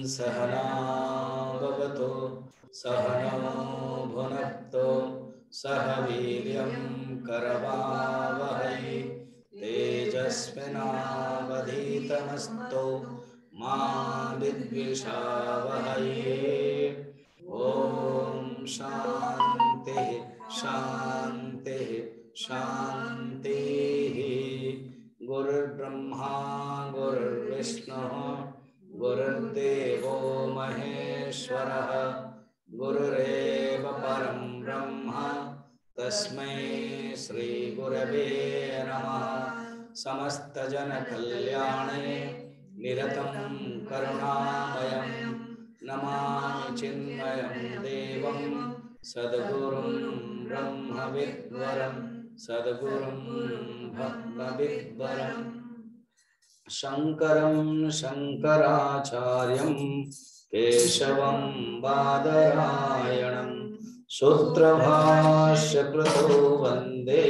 सहना भवतु सहनौ भुनक्तु सह वीर्यं करवावहै तेजस्विनावधीतमस्तु मा विद्विषावहै। ओम शांति शांति शांति। गुरुर्ब्रह्मा गुरुर्विष्णु गुरुर्देवो महेश्वरः गुरुरेव परं ब्रह्म तस्मै श्री गुरवे नमः। समस्त जन कल्याणे निरतं करुणामयं नमामि चिन्मयं देवं सद्गुरुं ब्रह्मविद्वरं सद्गुरुं भक्तविद्वरं शंकरं शंकराचार्यं केशवं बादरायणं सूत्रभाष्यकृतो वन्दे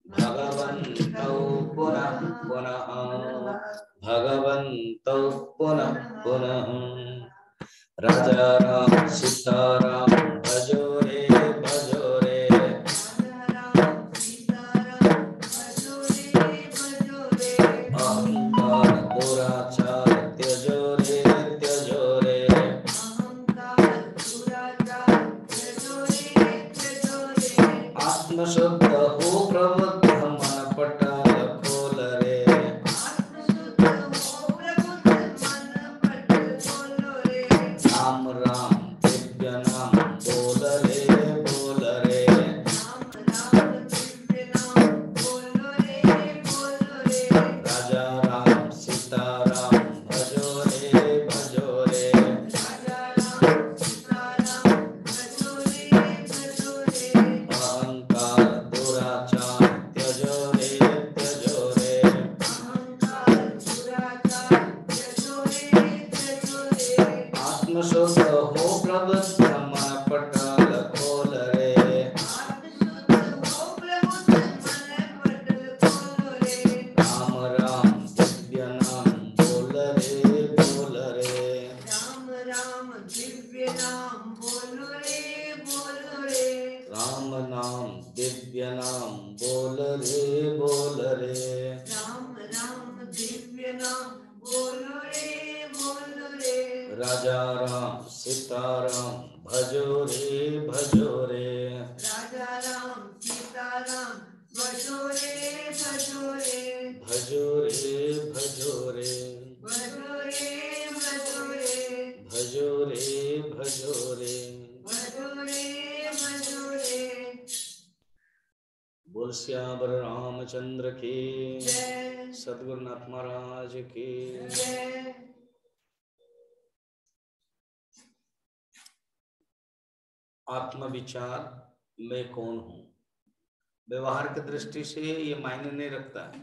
भगवन्तौ पुनः पुनः भगवन्तौ पुनः पुनः। राजा राम सीताराम भजो रे अहंकार दुराचार त्यजो रे आत्मशुद्ध हो प्रबुद्ध मन पटाल खोल रे राम राम दिव्य नाम बोल रे राजा राम सीताराम भजो रे अहंकार दुराचार त्यजो रे आत्मशुद्ध हो प्रबुद्ध मन पटाल खोल रे राम राम दिव्य नाम बोल रे राम राम दिव्य नाम बोल रे राम नाम दिव्य नाम बोल रे राम राम दिव्य नाम बोल रे राजा राम सीताराम भजो रे राजा राम सीताराम भजो रे भजो रे भजो रे बोल श्यावर रामचंद्र की सद्गुरुनाथ महाराज की। आत्मविचार मैं कौन हूं, व्यवहार की दृष्टि से ये मायने नहीं रखता है,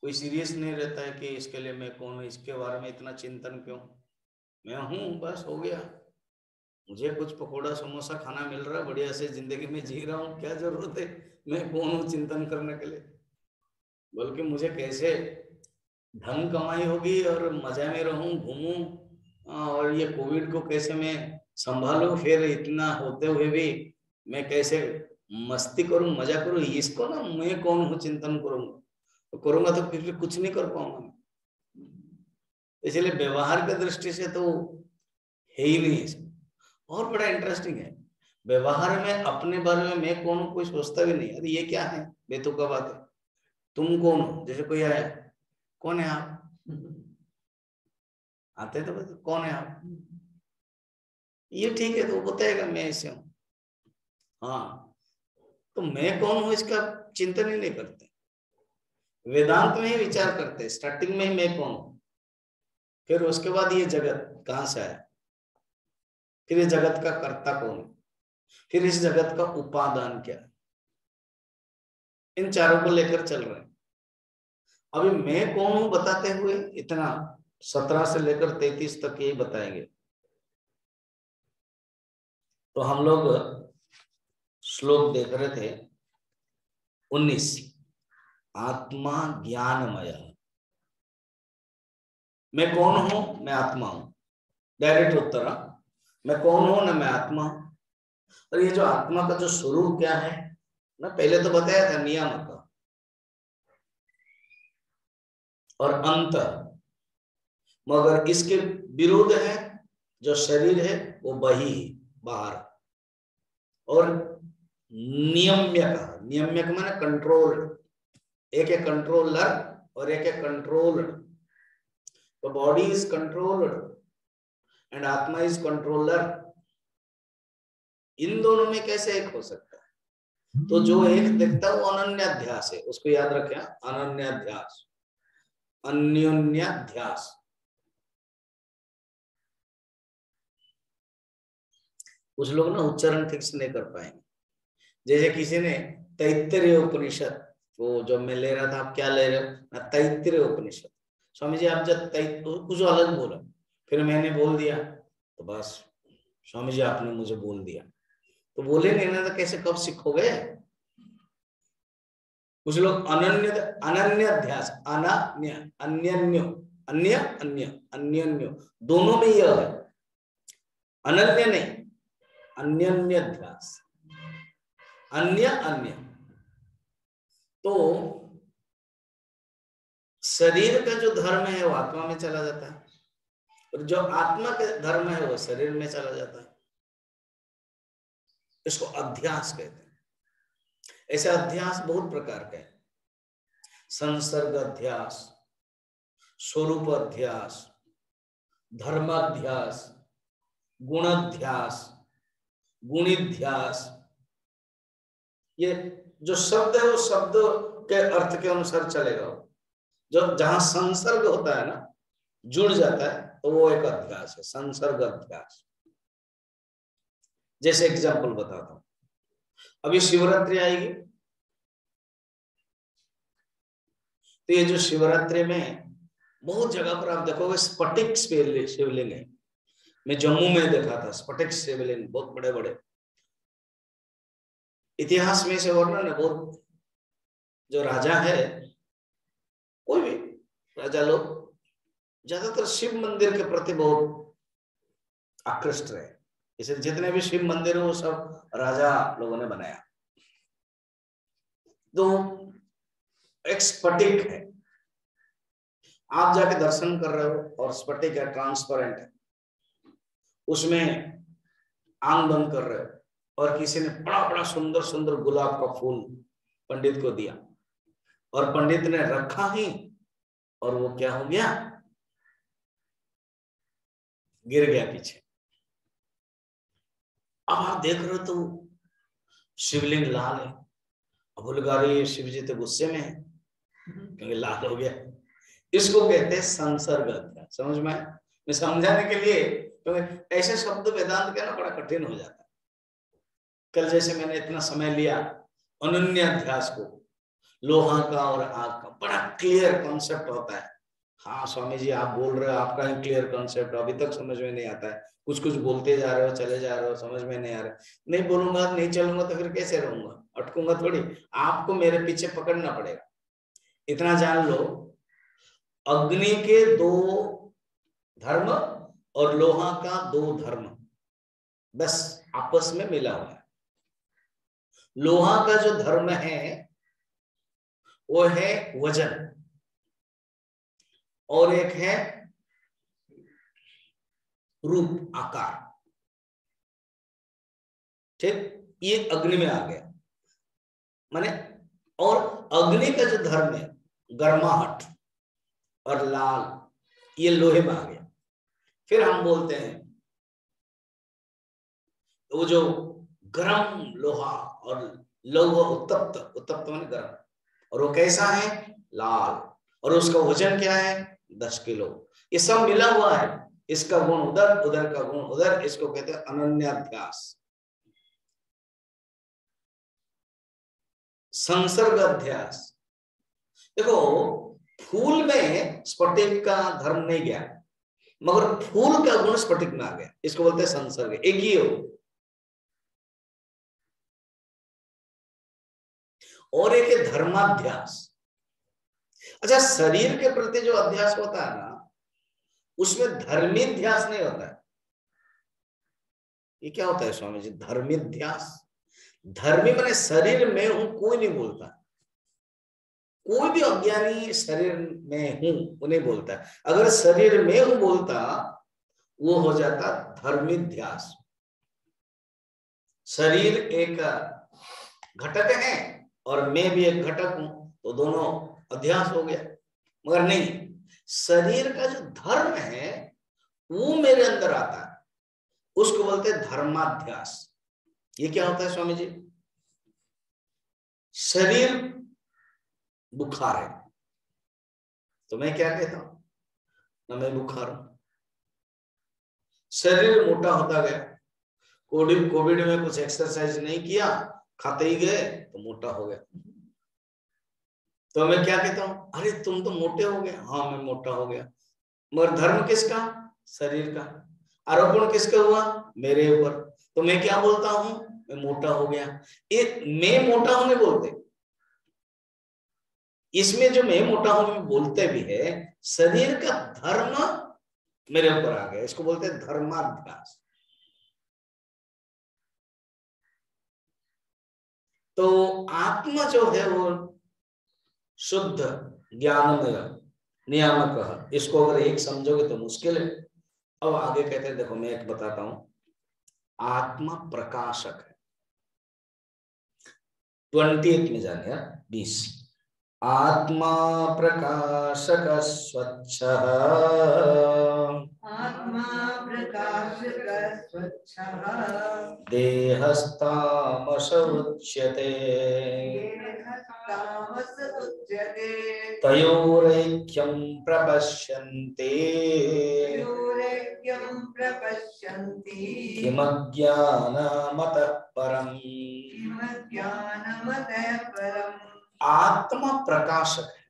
कोई सीरियस नहीं रहता है कि इसके लिए मैं कौन हूं, इसके बारे में इतना चिंतन क्यों। मैं हूं बस हो गया, मुझे कुछ पकोड़ा समोसा खाना मिल रहा है, बढ़िया से जिंदगी में जी रहा हूँ, क्या जरूरत है मैं कौन हूँ चिंतन करने के लिए। बल्कि मुझे कैसे धन कमाई होगी और मजा में रहूं, घूमूं, और ये कोविड को कैसे मैं संभालूं, फिर इतना होते हुए भी मैं कैसे मस्ती करूं, मजा करूं, इसको ना मैं कौन हूँ चिंतन करूंगा तो फिर कुछ नहीं कर पाऊंगा। इसलिए व्यवहार की दृष्टि से तो है ही नहीं। और बड़ा इंटरेस्टिंग है, व्यवहार में अपने बारे में मैं कौन हूँ कोई सोचता भी नहीं। अरे ये क्या है, बेतुका बात है। तुम कौन हो, जैसे कोई आया, कौन है आप, आते तो बस कौन है आप, ये ठीक है तो वो बताएगा मैं ऐसे हूं। हाँ, तो मैं कौन हूं इसका चिंतन ही नहीं करते, वेदांत में ही विचार करते, स्टार्टिंग में ही मैं कौन हूं, फिर उसके बाद ये जगत कहां से आया, फिर इस जगत का कर्ता कौन है, फिर इस जगत का उपादान क्या है, इन चारों को लेकर चल रहे हैं। अभी मैं कौन हूं बताते हुए इतना 17 से लेकर 33 तक यही बताएंगे। तो हम लोग श्लोक देख रहे थे 19, आत्मा ज्ञानमय। मैं कौन हूं, मैं आत्मा हूं। डायरेक्ट उत्तर। मैं कौन हूं ना, मैं आत्मा। और ये जो आत्मा का जो स्वरूप क्या है ना, पहले तो बताया था नियामक और अंत, मगर इसके विरोध है जो शरीर है वो बही बाहर, और नियम्यक, नियम्यक माने कंट्रोल्ड, एक है कंट्रोलर और एक है कंट्रोल्ड। तो बॉडी इज कंट्रोल्ड एंड आत्मा इज कंट्रोलर। इन दोनों में कैसे एक हो सकता है? तो जो एक दिखता है वो अनन्याध्यास है, उसको याद रखें, अनन्याध्यास, अन्योन्याध्यास। कुछ लोग ना उच्चारण ठीक से नहीं कर पाएंगे। जैसे किसी ने तैत्तरीय उपनिषद, वो जो मैं ले रहा था, आप क्या ले रहे हो? तैत्तरीय उपनिषद। स्वामी जी आप जब कुछ अलग बोला, फिर मैंने बोल दिया, तो बस स्वामी जी आपने मुझे बोल दिया। तो बोले नहीं ना, तो कैसे कब सीखोगे? कुछ लोग अनन्य, अनन्याध्यास, अनन्य, अन्यन्यो, अन्य अन्य अन्यन्यो, दोनों में यह है, अनन्य नहीं, अन्यन्याध्यास, अन्य अन्य। तो शरीर का जो धर्म है वो आत्मा में चला जाता है, और जो आत्मा का धर्म है वो शरीर में चला जाता है। इसको अध्यास कहते हैं। ऐसे अध्यास बहुत प्रकार के हैं, संसर्ग अध्यास, स्वरूप अध्यास, धर्माध्यास, गुणाध्यास, गुणिध्यास। ये जो शब्द है वो शब्द के अर्थ के अनुसार चलेगा। जो जहां संसर्ग होता है ना, जुड़ जाता है, तो वो एक अध्यास है, संसर्ग अध्यास। जैसे एग्जांपल बताता हूं, अभी शिवरात्रि आएगी, तो ये जो शिवरात्रि में बहुत जगह पर आप देखोगे स्फटिक शिवलिंग है। मैं जम्मू में देखा था स्फटिक शिवलिंग, बहुत बड़े बड़े। इतिहास में से वर्णन है, बहुत जो राजा है, कोई भी राजा लोग ज्यादातर शिव मंदिर के प्रति बहुत आकृष्ट रहे। इसे जितने भी शिव मंदिर है वो सब राजा लोगों ने बनाया। तो एक स्फटिक है, आप जाके दर्शन कर रहे हो और स्फटिक है, ट्रांसपेरेंट है, उसमें आंख बंद कर रहे हो, और किसी ने बड़ा बड़ा सुंदर सुंदर गुलाब का फूल पंडित को दिया, और पंडित ने रखा ही, और वो क्या हो गया, गिर गया पीछे। अब आप देख रहे हो तो शिवलिंग लाल है। अब बोले शिव जी तो गुस्से में है क्योंकि लाल हो गया। इसको कहते हैं संसर्ग अध्यास। समझ में? मैं समझाने के लिए, क्योंकि ऐसे शब्द वेदांत का ना बड़ा कठिन हो जाता है। कल जैसे मैंने इतना समय लिया अनन्य अध्यास को, लोहा का और आग का बड़ा क्लियर कॉन्सेप्ट होता है। हाँ स्वामी जी आप बोल रहे हो, आपका ही क्लियर कॉन्सेप्ट अभी तक समझ में नहीं आता है, कुछ कुछ बोलते जा रहे हो, चले जा रहे हो, समझ में नहीं आ रहा। नहीं बोलूंगा नहीं चलूंगा तो फिर कैसे रहूंगा, अटकूंगा थोड़ी। आपको मेरे पीछे पकड़ना पड़ेगा। इतना जान लो, अग्नि के दो धर्म और लोहा का दो धर्म बस आपस में मिला हुआ है। लोहा का जो धर्म है वो है वजन, और एक है रूप, आकार। ठीक, ये अग्नि में आ गया माने। और अग्नि का जो धर्म है गर्माहट और लाल, ये लोहे में आ गया। फिर हम बोलते हैं वो जो गरम लोहा और लौह उत्तप्त, उत्तप्त माने गरम, और वो कैसा है, लाल, और उसका वजन क्या है, 10 किलो। ये सब मिला हुआ है, इसका गुण उधर, उधर का गुण उधर, इसको कहते हैं अनन्याध्यास, संसर्ग अध्यास। देखो फूल में स्फटिक का धर्म नहीं गया, मगर फूल का गुण स्फटिक में आ गया, इसको बोलते हैं संसर्ग। एक ही हो। और एक है धर्माध्यास। अच्छा, शरीर के प्रति जो अध्यास होता है ना, उसमें धर्मीध्यास नहीं होता है, ये क्या होता है स्वामी जी? धर्मिध्यास। धर्मी माने शरीर में हूं कोई नहीं बोलता, कोई भी अज्ञानी शरीर में हूं वो नहीं बोलता। अगर शरीर में हूं बोलता वो हो जाता धर्मिध्यास। शरीर एक घटक है और मैं भी एक घटक हूं, तो दोनों अध्यास हो गया। मगर नहीं, शरीर का जो धर्म है वो मेरे अंदर आता है, उसको बोलते हैं धर्माध्यास। ये क्या होता है स्वामी जी? शरीर बुखार है तो मैं क्या कहता हूं? ना मैं बुखार हूं। शरीर मोटा होता गया, कोविड में कुछ एक्सरसाइज नहीं किया, खाते ही गए तो मोटा हो गया, तो मैं क्या कहता हूं? अरे तुम तो मोटे हो गए। हाँ मैं मोटा हो गया। मगर धर्म किसका? शरीर का। आरोपण किसका हुआ? मेरे ऊपर। तो मैं क्या बोलता हूं? मैं मोटा हो गया। ये मैं मोटा हूं नहीं बोलते, इसमें जो मैं मोटा हूं में बोलते भी है, शरीर का धर्म मेरे ऊपर आ गया, इसको बोलते हैं धर्माध्यास। तो आत्मा जो है वो शुद्ध ज्ञानमय नियामक, इसको अगर एक समझोगे तो मुश्किल है। अब आगे कहते हैं, देखो मैं एक बताता हूं, आत्मा प्रकाशक है। 20 में जाने 20। आत्मा प्रकाशक स्वच्छ, आत्मा प्रकाशक स्वच्छ, देहस्तामस उच्यते, देहस्तामस उच्यते, तयोरैक्यं प्रपश्यन्ते, तयोरैक्यं प्रपश्यन्ति, किमज्ञानमतः परम्। किमज्ञानमतः परम्। आत्मा प्रकाशक है।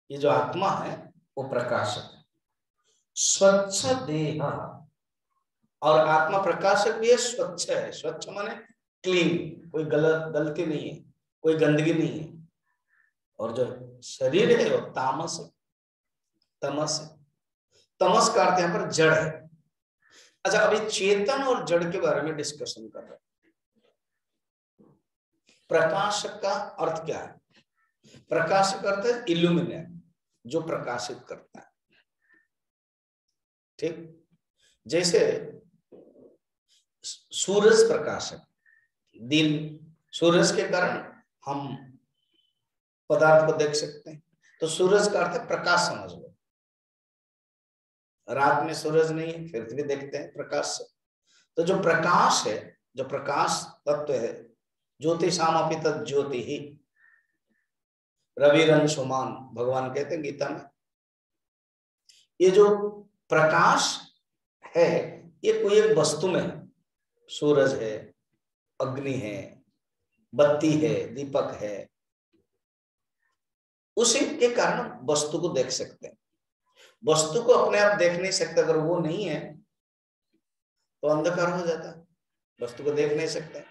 ये जो आत्मा है वो प्रकाशक है। स्वच्छ देह, और आत्मा प्रकाशक भी है, स्वच्छ है। स्वच्छ माने क्लीन, कोई गलती नहीं है, कोई गंदगी नहीं है। और जो शरीर है वो तामस है, तमस है। तमस का अर्थ यहाँ पर जड़ है। अच्छा, अभी चेतन और जड़ के बारे में डिस्कशन कर रहे हैं। प्रकाशक का अर्थ क्या है? प्रकाशक अर्थ है इल्यूमिनेट, जो प्रकाशित करता है। ठीक, जैसे सूरज प्रकाशक, दिन, सूरज के कारण हम पदार्थ को देख सकते हैं, तो सूरज का अर्थ है प्रकाश, समझ लो। रात में सूरज नहीं है फिर भी देखते हैं प्रकाश से। तो जो प्रकाश है, जो प्रकाश तत्व है, ज्योतिषामपि तत् ज्योति ही रविरंशुमान, भगवान कहते हैं गीता में। ये जो प्रकाश है ये कोई एक वस्तु में है, सूरज है, अग्नि है, बत्ती है, दीपक है, उसी के कारण वस्तु को देख सकते हैं। वस्तु को अपने आप देख नहीं सकते, अगर वो नहीं है तो अंधकार हो जाता है, वस्तु को देख नहीं सकते।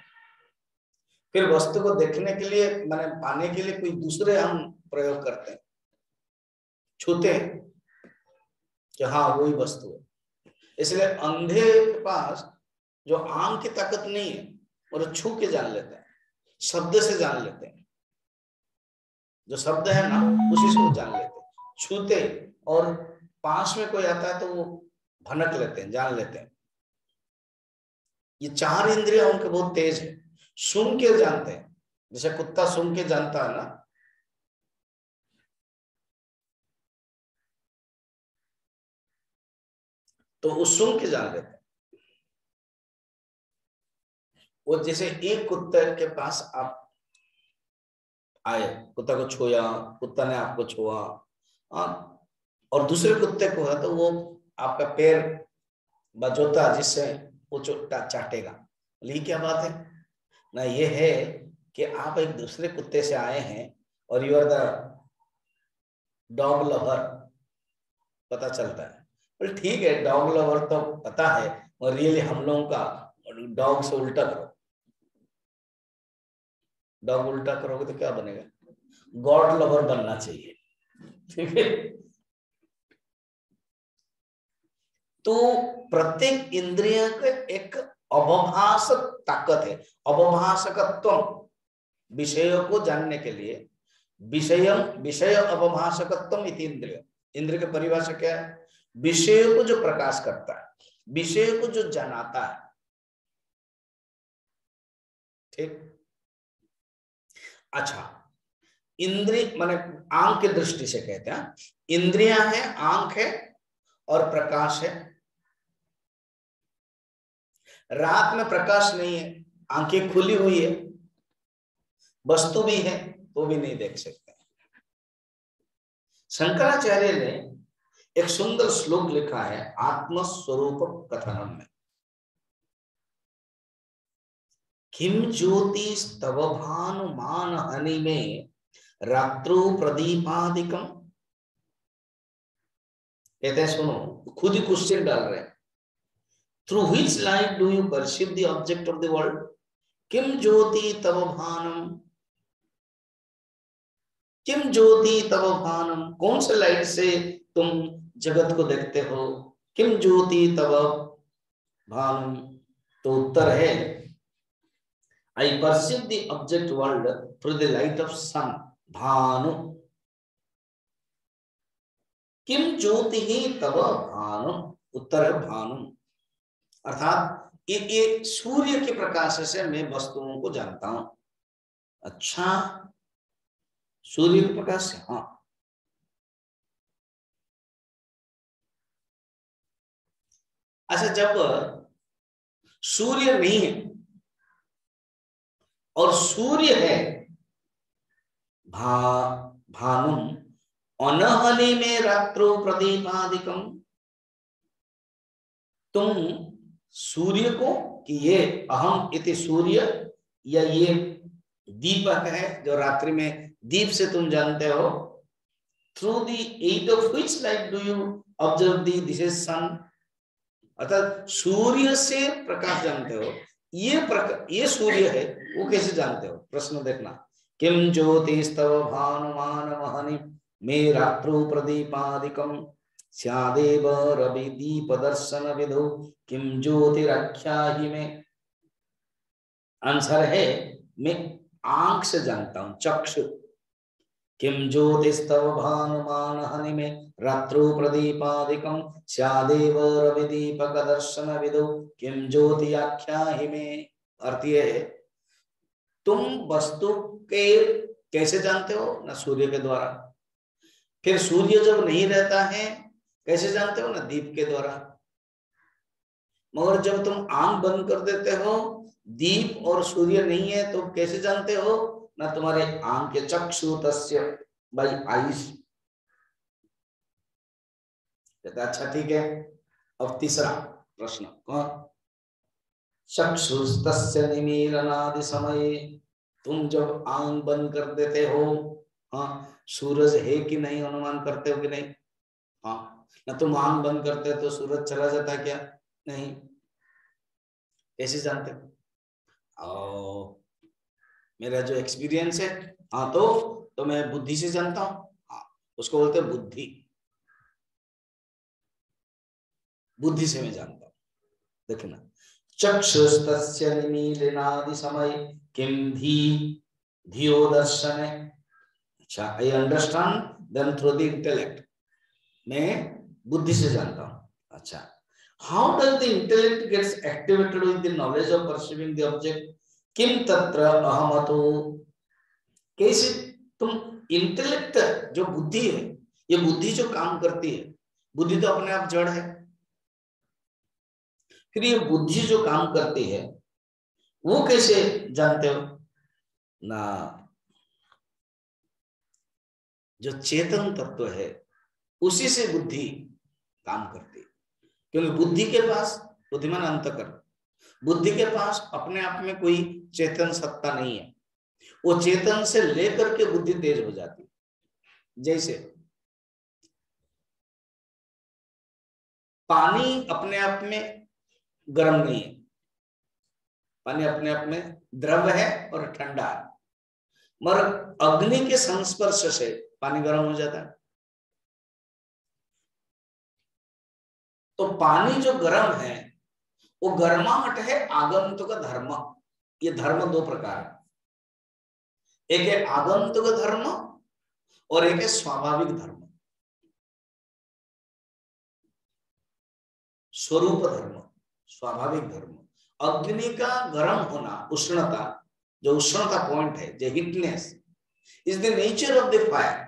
फिर वस्तु को देखने के लिए, माने पाने के लिए कोई दूसरे हम प्रयोग करते हैं, छूते हैं कि हाँ वही वस्तु है। इसलिए अंधे के पास जो आंख की ताकत नहीं है, और छू के जान लेते हैं, शब्द से जान लेते हैं। जो शब्द है ना उसी से वो जान लेते हैं, छूते, और पास में कोई आता है तो वो भनक लेते हैं, जान लेते हैं। ये 4 इंद्रियां उनके बहुत तेज है, सूंघ के जानते हैं। जैसे कुत्ता सूंघ के जानता है ना, तो वो सूंघ के जान लेते हैं। वो जैसे एक कुत्ते के पास आप आए, कुत्ता को छुआ, कुत्ता ने आपको छुआ, और दूसरे कुत्ते को है तो वो आपका पैर बजोता, जिससे वो चोटा चाटेगा। ये क्या बात है ना? ये है कि आप एक दूसरे कुत्ते से आए हैं और you are the dog lover, पता चलता है। बोले ठीक है, डॉग लवर तो पता है, और रियली हम लोगों का डॉग से उल्टा करो। डॉग उल्टा करोगे तो क्या बनेगा? गॉड लवर बनना चाहिए। ठीक है, तो प्रत्येक इंद्रिय का एक अवभास ताकत है, अवभाषकत्व, विषयों को जानने के लिए। विषय अवभाषकत्व इति इंद्रिय, इंद्रिय की परिभाषा क्या है? विषयों को जो प्रकाश करता है, विषय को जो जनाता है। ठीक, अच्छा, इंद्रिय माने आंख की दृष्टि से कहते हैं, इंद्रियां है, आंख है और प्रकाश है। रात में प्रकाश नहीं है, आंखें खुली हुई है, वस्तु भी है तो भी नहीं देख सकते। शंकराचार्य ने एक सुंदर श्लोक लिखा है आत्मस्वरूप कथनम में, किम ज्योतिस्तव भानुमान हनि में रात्रो प्रदीपादिकम। कहते हैं, सुनो, खुद ही क्वेश्चन डाल रहे हैं, through which light do you perceive the object of the world? किम ज्योति तव भानम, किम ज्योति तव भानम, कौन से लाइट से तुम जगत को देखते हो? किम ज्योति तव भानम, तो उत्तर है I perceive the object world through the light of sun, Bhanu. किम ज्योति ही तव भानु, उत्तर है भानु। अर्थात ये सूर्य के प्रकाश से मैं वस्तुओं को जानता हूं। अच्छा, सूर्य के प्रकाश से, हाँ। अच्छा, जब सूर्य नहीं है और सूर्य है, भानुम अनहनि में रात्रो प्रदीपादिकम, तुम सूर्य को, कि ये अहम इति सूर्य, या ये दीपक है जो रात्रि में दीप से तुम जानते हो। Through the aid of which light do you observe this is sun, अर्थात सूर्य से प्रकाश जानते हो। ये सूर्य है, वो कैसे जानते हो? प्रश्न देखना, किम ज्योतिस्तव भानुमान महनि मे रात्रो प्रदीपादिकम स्यादेव रवि दीप दर्शन विदो किम ज्योतिराख्याहि में। आंसर है, मैं आंख से जानता हूं, चक्षु। किम ज्योतिस्तव भानुमान हनि में रात्रो प्रदीपादिकम स्यादेव रवि दीपक दर्शन विदो किम ज्योतिराख्याहि में। अर्थ ये है, तुम वस्तु के कैसे जानते हो? ना सूर्य के द्वारा। फिर सूर्य जब नहीं रहता है कैसे जानते हो? ना दीप के द्वारा। मगर जब तुम आंख बंद कर देते हो, दीप और सूर्य नहीं है, तो कैसे जानते हो? ना तुम्हारे आंख के चक्षु तस्य, बाय आईज। अच्छा, ठीक है। अब तीसरा प्रश्न, चक्षुस्तस्य निमीलनादि समय, तुम जब आंख बंद कर देते हो, हाँ, सूरज है कि नहीं अनुमान करते हो कि नहीं? हाँ, ना तुम आंख बंद करते हो तो सूरज चला जाता है क्या? नहीं। कैसे जानते हो? मेरा जो एक्सपीरियंस है, हाँ, तो मैं बुद्धि से जानता हूं। हाँ, उसको बोलते हैं बुद्धि, बुद्धि से मैं जानता हूं। देखना, चक्षुस्तस्य निमीलनादि समय किम धियो दर्शन। अच्छा, I understand then through the intellect, मैं बुद्धि से जानता हूं। अच्छा, how does the intellect gets activated with the knowledge of perceiving the object? किम तत्र अहमतो, कैसे तुम इंटेलेक्ट, जो बुद्धि है, ये बुद्धि जो काम करती है, बुद्धि तो अपने आप जड़ है, फिर ये बुद्धि जो काम करती है वो कैसे जानते हो? ना, जो चेतन तत्व है उसी से बुद्धि काम करती है। क्योंकि बुद्धि के पास, बुद्धिमान अंतःकरण, बुद्धि के पास अपने आप में कोई चेतन सत्ता नहीं है, वो चेतन से लेकर के बुद्धि तेज हो जाती है। जैसे पानी अपने आप में गर्म नहीं है, पानी अपने आप में द्रव है और ठंडा है, मगर अग्नि के संस्पर्श से पानी गर्म हो जाता है। तो पानी जो गर्म है वो गर्माहट है आगंतुक धर्म। ये धर्म दो प्रकार है, एक है आगंतुक धर्म और एक है स्वाभाविक धर्म, स्वरूप धर्म, स्वाभाविक धर्म। अग्नि का गर्म होना, उष्णता, जो उष्णता पॉइंट है, जो heatness is the nature of the fire,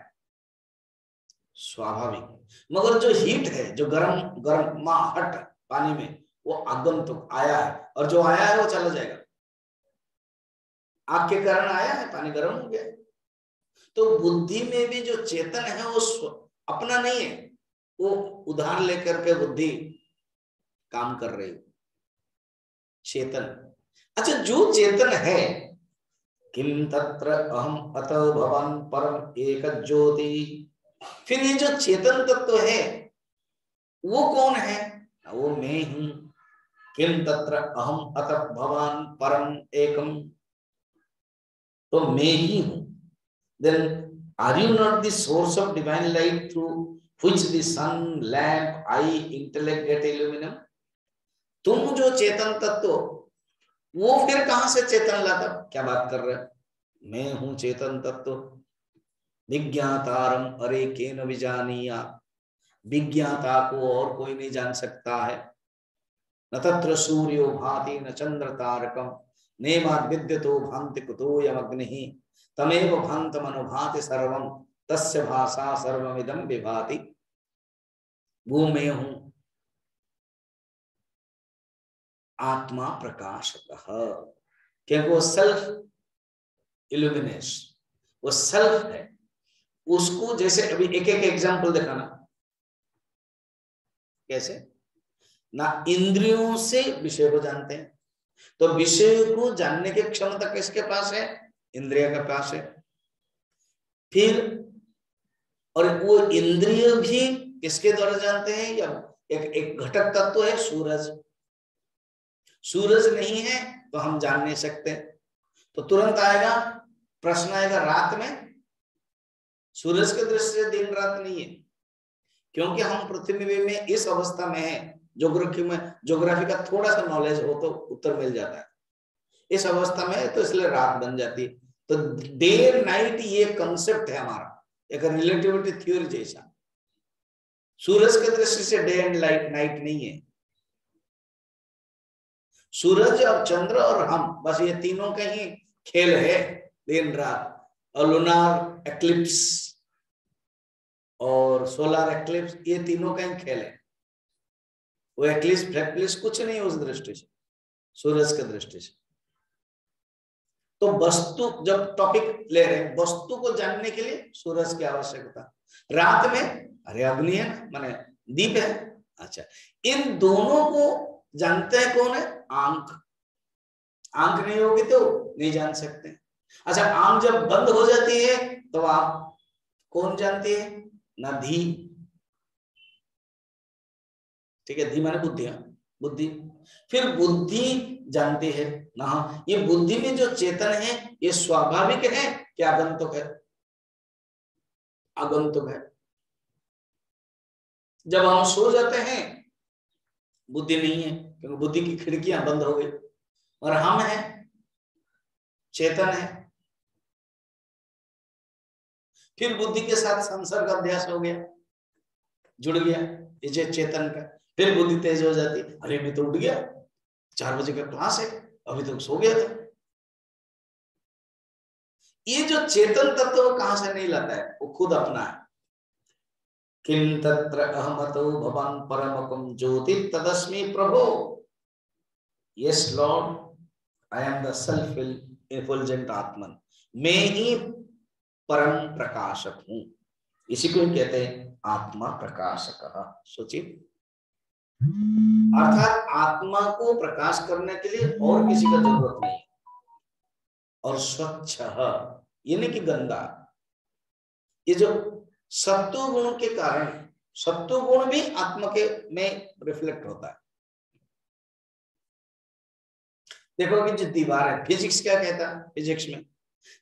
स्वाभाविक। मगर जो हीट है, जो गर्म गर्माहट पानी में, वो आगंतुक आया है, और जो आया है वो चला जाएगा। आग के कारण आया है, पानी गर्म हो गया। तो बुद्धि में भी जो चेतन है वो अपना नहीं है, वो उधार लेकर के बुद्धि काम कर रही है, चेतन। अच्छा, जो चेतन है, किम तत्र अहम अत भवान परम एक ज्योति, फिर ये जो चेतन तत्व है वो कौन है? वो मैं हूं। किम तत्र अहम अत भवान परम एकम, तो मैं ही हूं। Then are you not the source of divine light through which the sun, lamp, eye, intellect get illuminum? तुम जो चेतन तत्व, वो फिर कहां से चेतन लाता? क्या बात कर रहे हो? मैं हूं चेतन तत्व। विज्ञातारम अरे केन विजानीया, विज्ञाता को और कोई नहीं जान सकता है। न तत्र सूर्यो भाति न चंद्र तारकम, नेमाद विद्यतो भान्ति कुतोयम अग्निः, तमेव भान्तम अनुभाति सर्वम, तस्य भाषा सर्वमिदं विभाति। वो मैं हूं, आत्मा प्रकाशतः, क्योंकि वो सेल्फ इल्यूमिनेश, वो सेल्फ है। उसको जैसे अभी एक एक एग्जांपल दिखाना, कैसे ना इंद्रियों से विषय को जानते हैं, तो विषय को जानने की क्षमता किसके पास है? इंद्रिय के पास है। फिर और वो इंद्रिय भी किसके द्वारा जानते हैं? या एक घटक तत्व है सूरज। सूरज नहीं है तो हम जान नहीं सकते। तो तुरंत आएगा प्रश्न, आएगा रात में सूरज के दृष्टि से दिन रात नहीं है, क्योंकि हम पृथ्वी में इस अवस्था में है, ज्योग्राफी का थोड़ा सा नॉलेज हो तो उत्तर मिल जाता है। इस अवस्था में है तो इसलिए रात बन जाती है। तो डे नाइट ये कंसेप्ट है हमारा, एक रिलेटिविटी थ्योरी जैसा। सूरज के दृष्टि से डे एंड नाइट नहीं है। सूरज और चंद्र और हम, बस ये तीनों का ही खेल है, दिन रात। और लूनार एक्लिप्स और सोलर एक्लिप्स, ये तीनों का ही खेल है। वो एक्लिप्स कुछ नहीं उस दृष्टि से, सूरज के दृष्टि से। तो वस्तु, जब टॉपिक ले रहे हैं, वस्तु को जानने के लिए सूरज की आवश्यकता। रात में अरे अग्नि है, माने दीप है। अच्छा, इन दोनों को जानते हैं कौन है? आंख। आंख नहीं होगी तो नहीं जान सकते। अच्छा, आंख जब बंद हो जाती है तो आप कौन जानती है? ना धी, ठीक है, धी माने बुद्धि, बुद्धि। फिर बुद्धि जानती है ना, ये बुद्धि में जो चेतन है ये स्वाभाविक है क्या आगंतुक है? आगंतुक है। जब हम सो जाते हैं बुद्धि नहीं है, क्योंकि बुद्धि की खिड़कियां बंद हो गई, और हम हैं, चेतन है। फिर बुद्धि के साथ संसार का अभ्यास हो गया, जुड़ गया ये चेतन का। फिर बुद्धि तेज हो जाती, अरे मैं तो उठ गया, 4 बजे का क्लास है, अभी तो सो गया था। ये जो चेतन तत्व वो कहां से नहीं लाता है? वो खुद अपना है। किम तत्र अहमतो भवान परमकम ज्योति तदस्मि प्रभो। Yes lord, I am the self effulgent atman, मैं ही परम प्रकाशक हूं। इसी को कहते हैं आत्मा प्रकाशक। सोचिए, अर्थात आत्मा को प्रकाश करने के लिए और किसी का जरूरत नहीं। और स्वच्छ, ये नहीं कि गंदा। ये जो सत्व गुण के कारण, सत्व गुण भी आत्मा के में रिफ्लेक्ट होता है। देखो कि जो दीवार है, फिजिक्स क्या कहता है? फिजिक्स में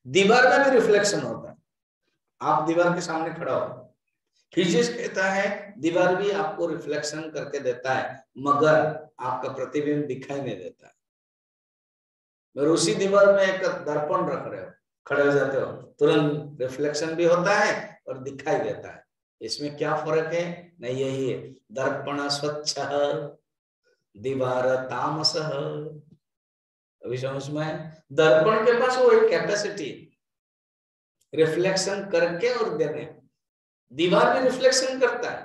दीवार में भी रिफ्लेक्शन होता है। आप दीवार के सामने खड़ा हो, फिजिक्स कहता है दीवार भी आपको रिफ्लेक्शन करके देता है, मगर आपका प्रतिबिंब दिखाई नहीं देता है। मगर उसी दीवार में एक दर्पण रख रहे हो, खड़े हो जाते हो, तुरंत रिफ्लेक्शन भी होता है और दिखाई देता है। इसमें क्या फर्क है? नहीं, यही है, दर्पण स्वच्छ, दीवार तामस। अभी समझ में है? दर्पण के पास वो एक कैपेसिटी रिफ्लेक्शन करके और देने। दीवार भी रिफ्लेक्शन करता है,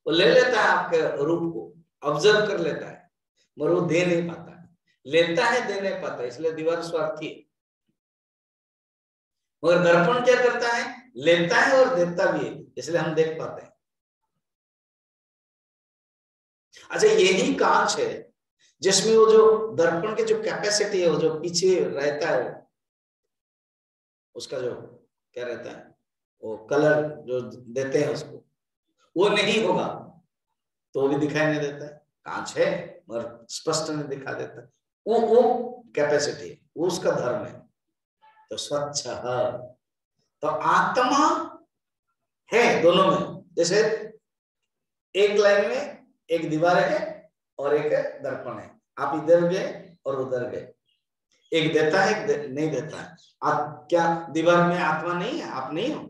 वो ले लेता है आपके रूप को, ऑब्जर्व कर लेता है, मगर वो दे नहीं पाता है। लेता है, दे नहीं पाता, इसलिए दीवार स्वार्थी है। मगर दर्पण क्या करता है? लेता है और देता भी है, इसलिए हम देख पाते हैं। अच्छा, यही कांच है जिसमें वो जो दर्पण की जो कैपेसिटी है, वो जो पीछे रहता है, उसका जो क्या रहता है, वो कलर जो देते हैं उसको, वो नहीं होगा तो भी दिखाई नहीं देता है। कांच है मगर स्पष्ट नहीं दिखा देता, वो कैपेसिटी है, वो उसका धर्म है। तो स्वच्छ है, तो आत्मा है दोनों में। जैसे एक लाइन में एक दीवार है और एक दर्पण है, आप इधर गए और उधर गए, एक देता है एक नहीं देता है। आप क्या दीवार में आत्मा नहीं है? आप नहीं हो।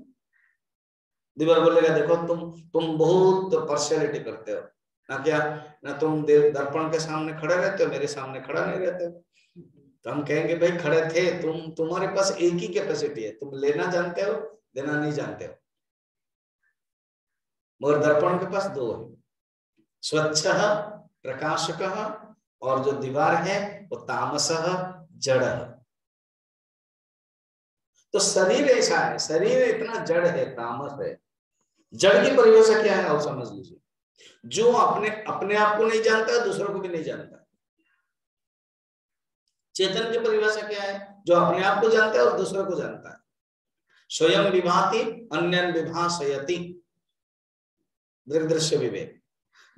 दीवार बोलेगा देखो तुम बहुत पार्शियलिटी करते हो ना, क्या ना तुम दर्पण के सामने खड़े रहते हो, मेरे सामने खड़ा नहीं रहते हो। तो हम कहेंगे भाई खड़े थे, तुम्हारे पास एक ही कैपेसिटी है, तुम लेना जानते हो, देना नहीं जानते हो। मगर दर्पण के पास दो है, स्वच्छ प्रकाशक, और जो दीवार है वो तामस जड़। तो शरीर ऐसा है, शरीर इतना जड़ है, तामस है। जड़ की परिभाषा क्या है आप समझ लीजिए, जो अपने आप को नहीं जानता, दूसरों को भी नहीं जानता। चेतन की परिभाषा क्या है? जो अपने आप को जानता है और दूसरों को जानता है। स्वयं विभाति अन्यन विभासयति, दृग्दृश्य विवेक।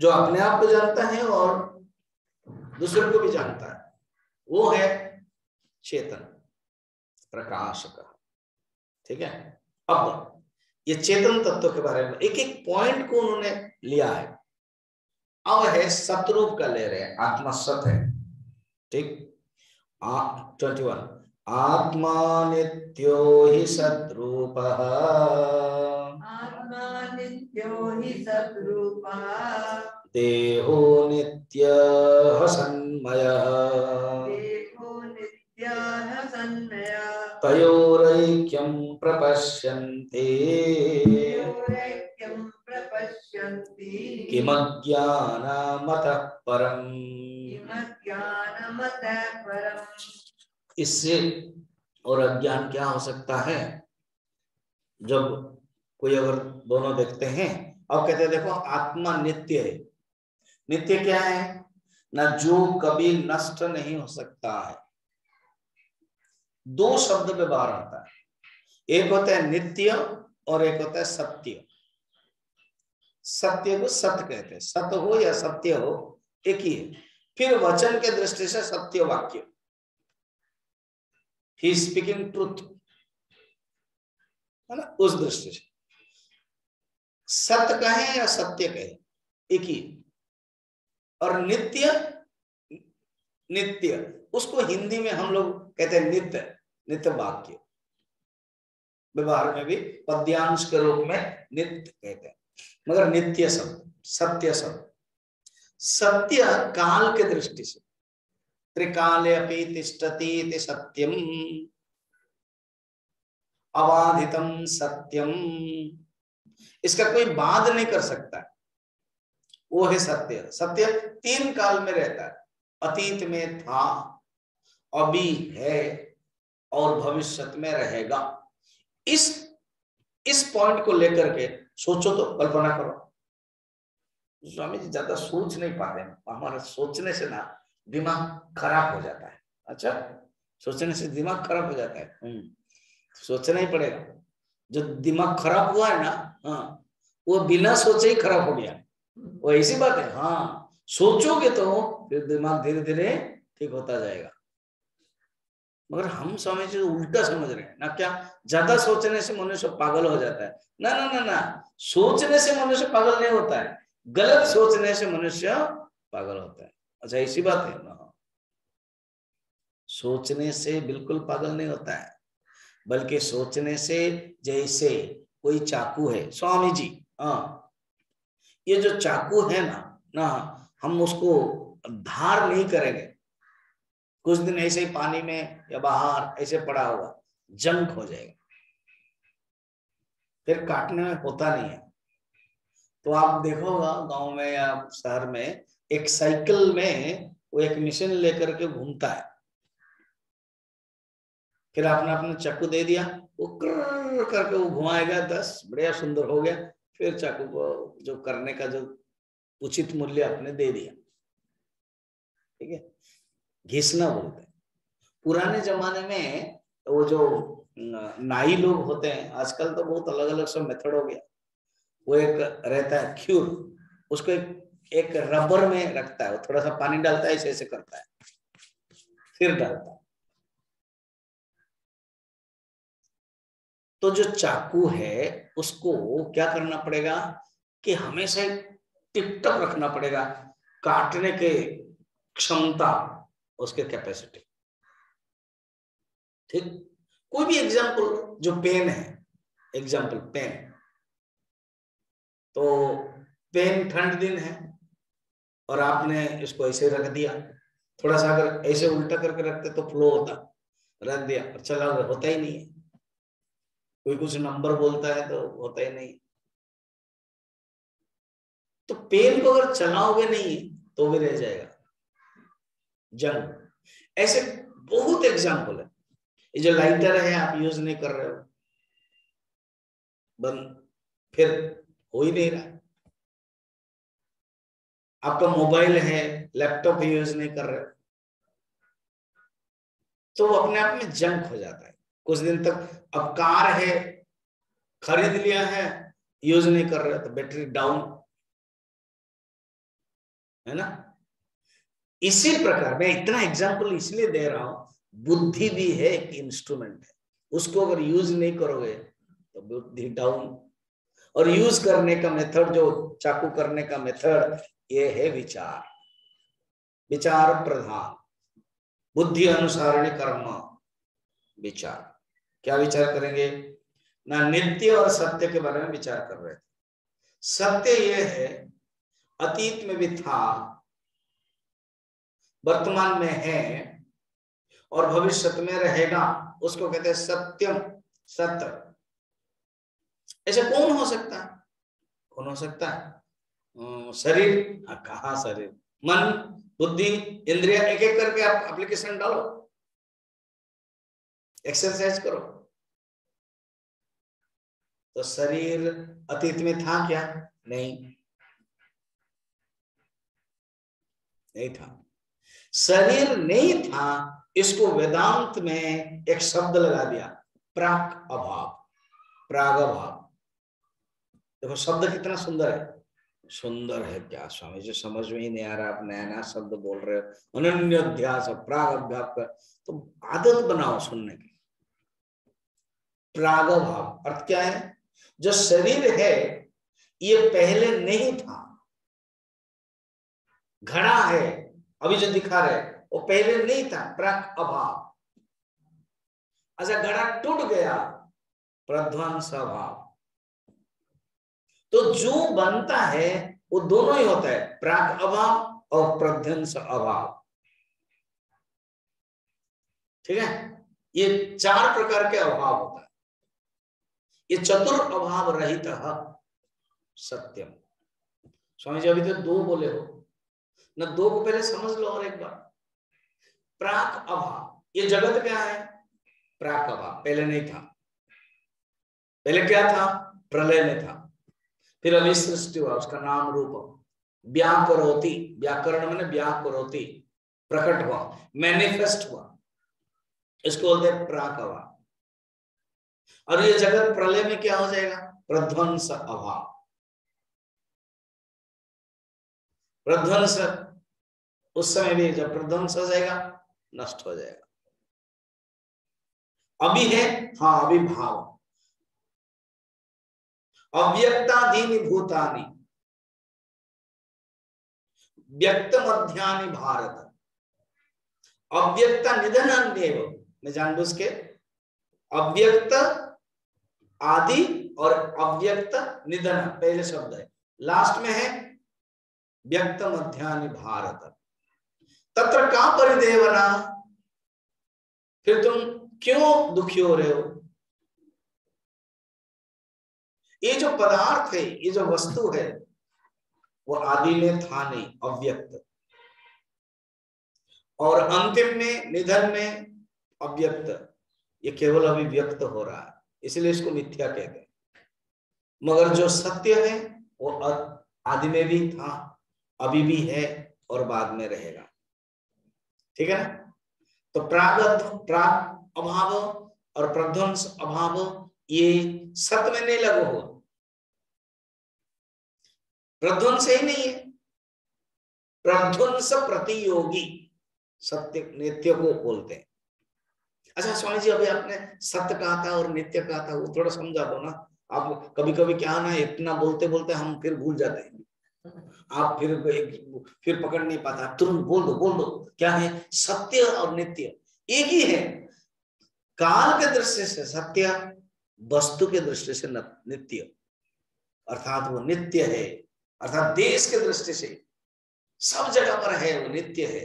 जो अपने आप को जानता है और दूसरों को भी जानता है, वो है चेतन प्रकाश का। ठीक है, अब ये चेतन तत्व के बारे में एक एक पॉइंट को उन्होंने लिया है। अब है सतरूप का ले रहे हैं, आत्मा सत है। ठीक, 21 आत्मा नित्यो हि सद्रूपः, आत्मा नित्यो हि सद्रूपः, देहो नित्यः सन्मयः, देहो नित्यः सन्मयः, तयोरैक्यं प्रपश्यन्ते, तयोरैक्यं प्रपश्यन्ति, किमज्ञानमतः परम्। किमज्ञानमतः परम्। इससे और अज्ञान क्या हो सकता है? जब कोई अगर दोनों देखते हैं, अब कहते हैं देखो आत्मा नित्य है। नित्य क्या है ना, जो कभी नष्ट नहीं हो सकता है। दो शब्द व्यवहार होता है, एक होता है नित्य और एक होता है सत्य। सत्य को सत्य कहते हैं, सत्य हो या सत्य हो एक ही है। फिर वचन के दृष्टि से सत्य वाक्य, ही स्पीकिंग ट्रुथ, है ना, उस दृष्टि से सत्य कहें या सत्य कहें एक ही। और नित्य, नित्य उसको हिंदी में हम लोग कहते हैं नित्य, नित्य वाक्य व्यवहार में भी पद्यांश के रूप में नित्य कहते हैं। मगर नित्य शब्द, सत्य शब्द, सत्य काल के दृष्टि से, त्रिकाले अपि तिष्ठति इति सत्यम, अबाधितम सत्यम, इसका कोई बाध नहीं कर सकता, वो है सत्य। सत्य तीन काल में रहता है, अतीत में था, अभी है और भविष्य में रहेगा। इस पॉइंट को लेकर के सोचो तो, कल्पना करो। स्वामी जी ज्यादा सोच नहीं पाते, हमारा सोचने से ना दिमाग खराब हो जाता है। अच्छा, सोचने से दिमाग खराब हो जाता है, सोचना ही पड़ेगा। जो दिमाग खराब हुआ है ना, हाँ, वो बिना सोचे ही खराब हो गया, वो ऐसी बात है। हाँ, सोचोगे तो फिर दिमाग धीरे धीरे ठीक होता जाएगा। मगर हम स्वामी जी उल्टा समझ रहे हैं ना क्या, ज्यादा सोचने से मनुष्य पागल हो जाता है। ना ना ना ना, सोचने से मनुष्य पागल नहीं होता है, गलत सोचने से मनुष्य पागल होता है। अच्छा इसी बात है ना, सोचने से बिल्कुल पागल नहीं होता है, बल्कि सोचने से, जैसे कोई चाकू है स्वामी जी, हाँ ये जो चाकू है ना ना, हम उसको धार नहीं करेंगे, कुछ दिन ऐसे ही पानी में या बाहर ऐसे पड़ा हुआ जंग हो जाएगा, फिर काटने में होता नहीं है। तो आप देखोगा गांव में या शहर में एक साइकिल में वो एक मशीन लेकर के घूमता है, फिर आपने अपने चाकू दे दिया, वो कर करके वो घुमाएगा, 10 बढ़िया सुंदर हो गया, फिर चाकू को जो करने का जो उचित मूल्य आपने दे दिया, ठीक है, घिसना बोलते हैं। पुराने जमाने में वो जो नाई लोग होते हैं, आजकल तो बहुत अलग अलग सब मेथड हो गया, वो एक रहता है क्यूर, उसको एक रबर में रखता है, वो थोड़ा सा पानी डालता है, ऐसे ऐसे करता है, फिर डालता है। तो जो चाकू है उसको क्या करना पड़ेगा कि हमेशा टिप टप रखना पड़ेगा, काटने के क्षमता, उसके कैपेसिटी, ठीक। कोई भी एग्जाम्पल, जो पेन है, एग्जाम्पल पेन, तो पेन ठंड दिन है और आपने इसको ऐसे रख दिया, थोड़ा सा अगर ऐसे उल्टा करके रखते तो फ्लो होता, रख दिया और चला, होता ही नहीं है, कोई कुछ नंबर बोलता है तो होता ही नहीं। तो पेन को अगर चलाओगे नहीं तो भी रह जाएगा, जंग। ऐसे बहुत एग्जाम्पल है। ये जो लाइटर है आप यूज नहीं कर रहे हो, बंद, फिर हो ही नहीं रहा। आपका मोबाइल है, लैपटॉप यूज नहीं कर रहे हो, तो वो अपने आप में जंक हो जाता है कुछ दिन तक। अब कार है, खरीद लिया है, यूज नहीं कर रहे तो बैटरी डाउन, है ना। इसी प्रकार मैं इतना एग्जांपल इसलिए दे रहा हूं, बुद्धि भी है एक इंस्ट्रूमेंट है, उसको अगर यूज नहीं करोगे तो बुद्धि डाउन। और यूज करने का मेथड, जो चाकू करने का मेथड, ये है विचार, विचार प्रधान, बुद्धि अनुसारणी कर्म, विचार। क्या विचार करेंगे ना, नित्य और सत्य के बारे में विचार कर रहे थे। सत्य यह है, अतीत में भी था, वर्तमान में है और भविष्य में रहेगा, उसको कहते हैं सत्यम, सत्य। ऐसे कौन हो सकता है, कौन हो सकता है? शरीर, कहाँ शरीर, मन, बुद्धि, इंद्रिया, एक एक करके आप एप्लीकेशन डालो, एक्सरसाइज करो। तो शरीर अतीत में था क्या? नहीं, नहीं था। शरीर नहीं था, इसको वेदांत में एक शब्द लगा दिया, प्राक अभाव, प्राग अभाव। देखो शब्द कितना सुंदर है, सुंदर है क्या स्वामी जी, समझ में ही नहीं आ रहा, आप नया नया शब्द बोल रहे हो, अनन्योध्यास, प्राग अभ्यास का, तो आदत बनाओ सुनने की। प्राग भाव अर्थ क्या है? जो शरीर है ये पहले नहीं था, घड़ा है अभी जो दिखा रहे वो पहले नहीं था, प्राक अभाव। अच्छा घड़ा टूट गया, प्रध्वंस अभाव। तो जो बनता है वो दोनों ही होता है, प्राक अभाव और प्रध्वंस अभाव, ठीक है। ये 4 प्रकार के अभाव होता है, ये चतुर अभाव रहित सत्यम। स्वामी जी अभी तो 2 बोले हो ना, 2 को पहले समझ लो और एक बार। प्राक अभाव, ये जगत क्या है? प्राक अभाव, पहले नहीं था। पहले क्या था? प्रलय में था, फिर अभी सृष्टि हुआ, उसका नाम रूप, व्याकरोति, व्याकरण मैंने व्याकरोति, प्रकट हुआ, मैनिफेस्ट हुआ, इसको बोलते हैं प्राक अभाव। और ये जगत प्रलय में क्या हो जाएगा? प्रध्वंस अभाव। प्रध्वंस उस समय भी जब प्रध्वंस हो जाएगा, नष्ट हो जाएगा। अभी है, हाँ अभिभाव। अव्यक्तादीनि भूतानि व्यक्त मध्यानि भारत। अव्यक्त निधनन्येव, मैं जानबूझ के अव्यक्त आदि और अव्यक्त निधन पहले शब्द है, लास्ट में है व्यक्त मध्यानि भारत। तत्र का परिदेवना, फिर तुम क्यों दुखी हो रहे हो? ये जो पदार्थ है, ये जो वस्तु है, वो आदि में था नहीं, अव्यक्त, और अंतिम में निधन में अव्यक्त, ये केवल अभी व्यक्त हो रहा है, इसलिए इसको मिथ्या कहते हैं। मगर जो सत्य है वो आदि में भी था, अभी भी है और बाद में रहेगा। ठीक है ना? तो प्राग अभाव और प्रध्वंस अभाव ये सत्य में नहीं लगो हो, प्रध्वंस ही नहीं है, प्रध्वंस प्रतियोगी सत्य नित्य को बोलते हैं। अच्छा स्वामी जी, अभी आपने सत्य कहा था और नित्य कहा था, वो थोड़ा समझा दो ना। आप कभी कभी क्या ना, इतना बोलते बोलते हम फिर भूल जाते हैं, आप फिर पकड़ नहीं पाता, तुरंत बोल दो क्या है सत्य और नित्य? एक ही है। काल के दृष्टि से सत्य, वस्तु के दृष्टि से नित्य, अर्थात वो नित्य है, अर्थात देश के दृष्टि से सब जगह पर है, वो नित्य है।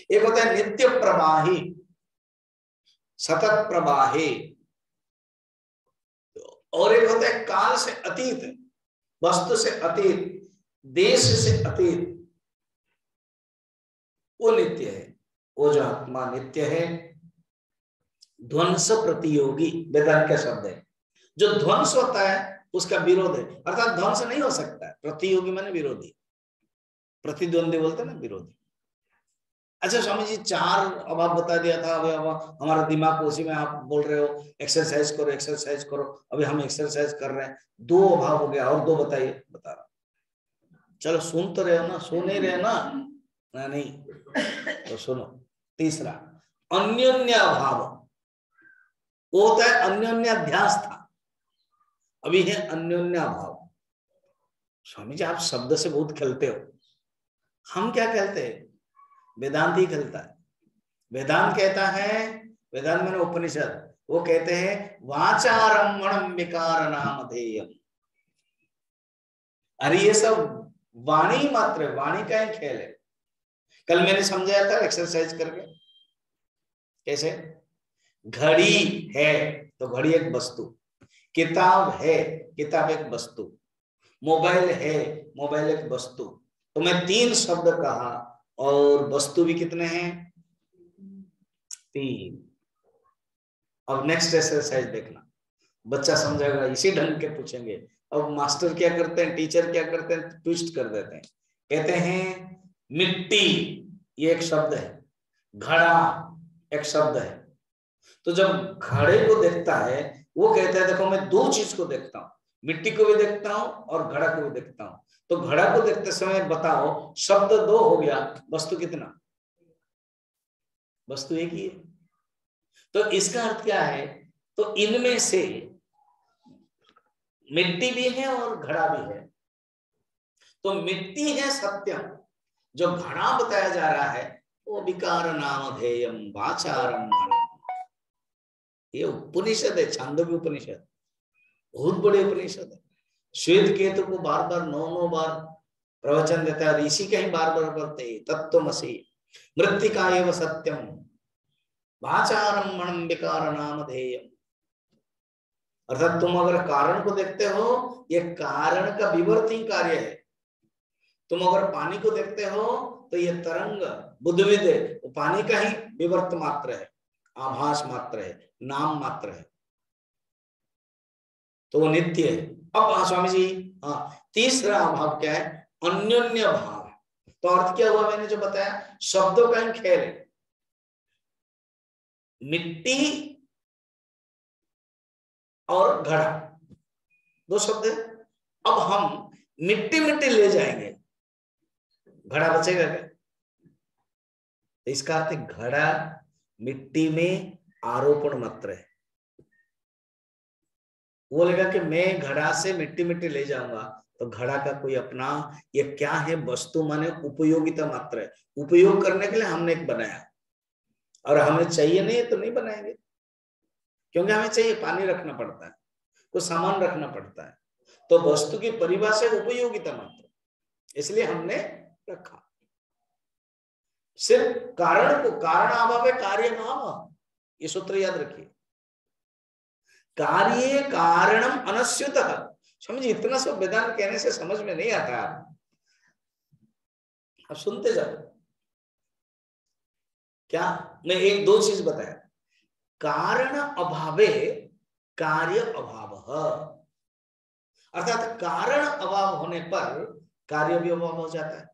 एक होता है नित्य प्रवाही, सतत प्रवाही, और एक होता है काल से अतीत, वस्तु से अतीत, देश से अतीत, वो नित्य है। वो जो आत्मा नित्य है, ध्वंस प्रतियोगी वेदांत का शब्द है। जो ध्वंस होता है उसका विरोध है, अर्थात ध्वंस नहीं हो सकता है। प्रतियोगी माने विरोधी, प्रतिद्वंदी बोलते हैं ना, विरोधी। अच्छा स्वामी जी, 4 अभाव बता दिया था, अभी अब हमारा दिमाग उसी में, आप बोल रहे हो एक्सरसाइज करो एक्सरसाइज करो, अभी हम एक्सरसाइज कर रहे हैं। 2 अभाव हो गया, और 2 बताइए। बता रहा, चलो सुन तो रहे हो ना, सुन ही रहे ना? नहीं तो सुनो। तीसरा अन्योन्य अभाव, वो होता है अन्योन्य अध्यास था, अभी है अन्योन्य अभाव। स्वामी जी आप शब्द से बहुत खेलते हो। हम क्या खेलते हैं? वेदांत ही खेलता है। वेदांत कहता है, वेदांत में उपनिषद, वो कहते हैं वाचारम्भणम विकार नामधेयम। अरे ये सब वाणी मात्र, वाणी का ही खेल है। कल मैंने समझाया था एक्सरसाइज करके, कैसे घड़ी है तो घड़ी एक वस्तु, किताब है किताब एक वस्तु, मोबाइल है मोबाइल एक वस्तु। तो मैं 3 शब्द कहा और वस्तु भी कितने हैं? 3। अब नेक्स्ट एक्सरसाइज देखना, बच्चा समझेगा, इसी ढंग के पूछेंगे। अब मास्टर क्या करते हैं, टीचर क्या करते हैं, ट्विस्ट कर देते हैं। कहते हैं मिट्टी, ये एक शब्द है, घड़ा एक शब्द है। तो जब घड़े को देखता है, वो कहता है देखो मैं 2 चीज को देखता हूँ, मिट्टी को भी देखता हूँ और घड़ा को भी देखता हूँ। तो घड़ा को देखते समय बताओ, शब्द 2 हो गया, वस्तु कितना? वस्तु एक ही है। तो इसका अर्थ क्या है? तो इनमें से मिट्टी भी है और घड़ा भी है। तो मिट्टी है सत्यम, जो घड़ा बताया जा रहा है वो विकार नामधेयम वाचारम। ये उपनिषद है, छांदोग्य उपनिषद, बहुत बड़े उपनिषद है। श्वेत केतु को बार बार 9 बार प्रवचन देता है, ऋषि के ही बार बार करते तत्वमसि मृत्तिका एव सत्यम वाचारम मणम विकार नामधेयम। अर्थात तुम अगर कारण को देखते हो, ये कारण का विवर्ती कार्य है। तुम अगर पानी को देखते हो तो ये तरंग बुद्धविद है, वो पानी का ही विवर्त मात्र है, आभास मात्र है, नाम मात्र है, तो वो नित्य है। अब स्वामी जी, हाँ, तीसरा अभाव क्या है? अन्योन्य भाव। तो अर्थ क्या हुआ? मैंने जो बताया, शब्दों का ही खेल है। मिट्टी और घड़ा 2 शब्द है। अब हम मिट्टी मिट्टी ले जाएंगे, घड़ा बचेगा क्या? इसका अर्थ घड़ा मिट्टी में आरोपण मात्र है। वो बोलेगा कि मैं घड़ा से मिट्टी मिट्टी ले जाऊंगा, तो घड़ा का कोई अपना ये क्या है, वस्तु माने उपयोगिता मात्र है। उपयोग करने के लिए हमने एक बनाया, और हमें चाहिए नहीं तो नहीं बनाएंगे, क्योंकि हमें चाहिए, पानी रखना पड़ता है, कुछ सामान रखना पड़ता है। तो वस्तु की परिभाषा उपयोगिता मात्र, इसलिए हमने रखा। सिर्फ कारण को, कारण अभाव है कार्य भाव, ये सूत्र याद रखिए। कार्य कारणम अनस्युत। समझिए, इतना सब वेदांत कहने से समझ में नहीं आता। आप सुनते जाओ। क्या मैं एक दो चीज बताया, कारण अभावे कार्य अभाव, अर्थात कारण अभाव होने पर कार्य भी अभाव हो जाता है।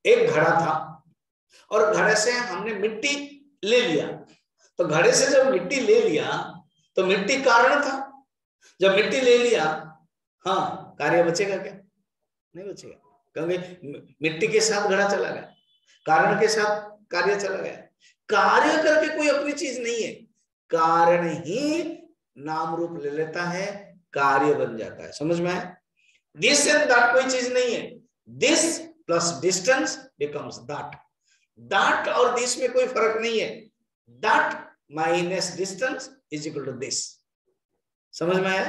एक घड़ा था और घड़े से हमने मिट्टी ले लिया, तो घड़े से जब मिट्टी ले लिया तो मिट्टी कारण था। जब मिट्टी ले लिया, हाँ, कार्य बचेगा क्या? नहीं बचेगा, क्योंकि मिट्टी के साथ घड़ा चला गया, कारण के साथ कार्य चला गया। कार्य करके कोई अपनी चीज नहीं है, कारण ही नाम रूप ले लेता है, कार्य बन जाता है। समझ में आया? दिस एंड दैट कोई चीज नहीं है। This plus distance becomes that, that और दिस में कोई फर्क नहीं है। That minus distance is equal to this. समझ में आया?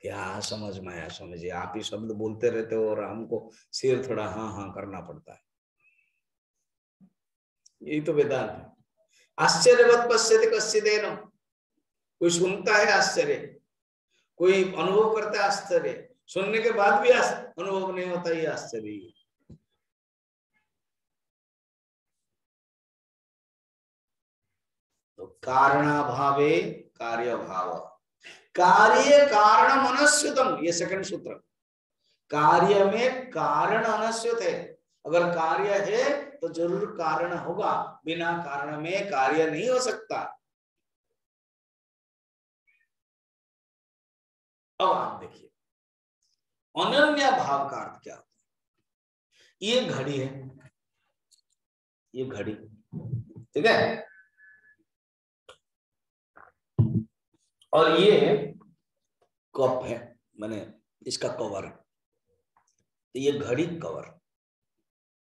क्या समझ में आया? समझिए, आप ही शब्द बोलते रहते हो और हमको सिर थोड़ा हाँ हाँ करना पड़ता है। यही तो वेदांत है। आश्चर्यवत पश्यते कश्चिदेन, कोई सुनता है आश्चर्य, कोई अनुभव करता है आश्चर्य, सुनने के बाद भी अनुभव नहीं होता, ये आश्चर्य। तो कारणाभावे कार्य भाव, कार्य कारण अनस्युतम, ये सेकंड सूत्र। कार्य में कारण अनस्युत है। अगर कार्य है तो जरूर कारण होगा, बिना कारण में कार्य नहीं हो सकता। अब आप देखिए अनन्य भाव का अर्थ क्या होता है। ये घड़ी है, ये घड़ी, ठीक है, और ये कप है, मैंने इसका कवर, तो ये घड़ी कवर।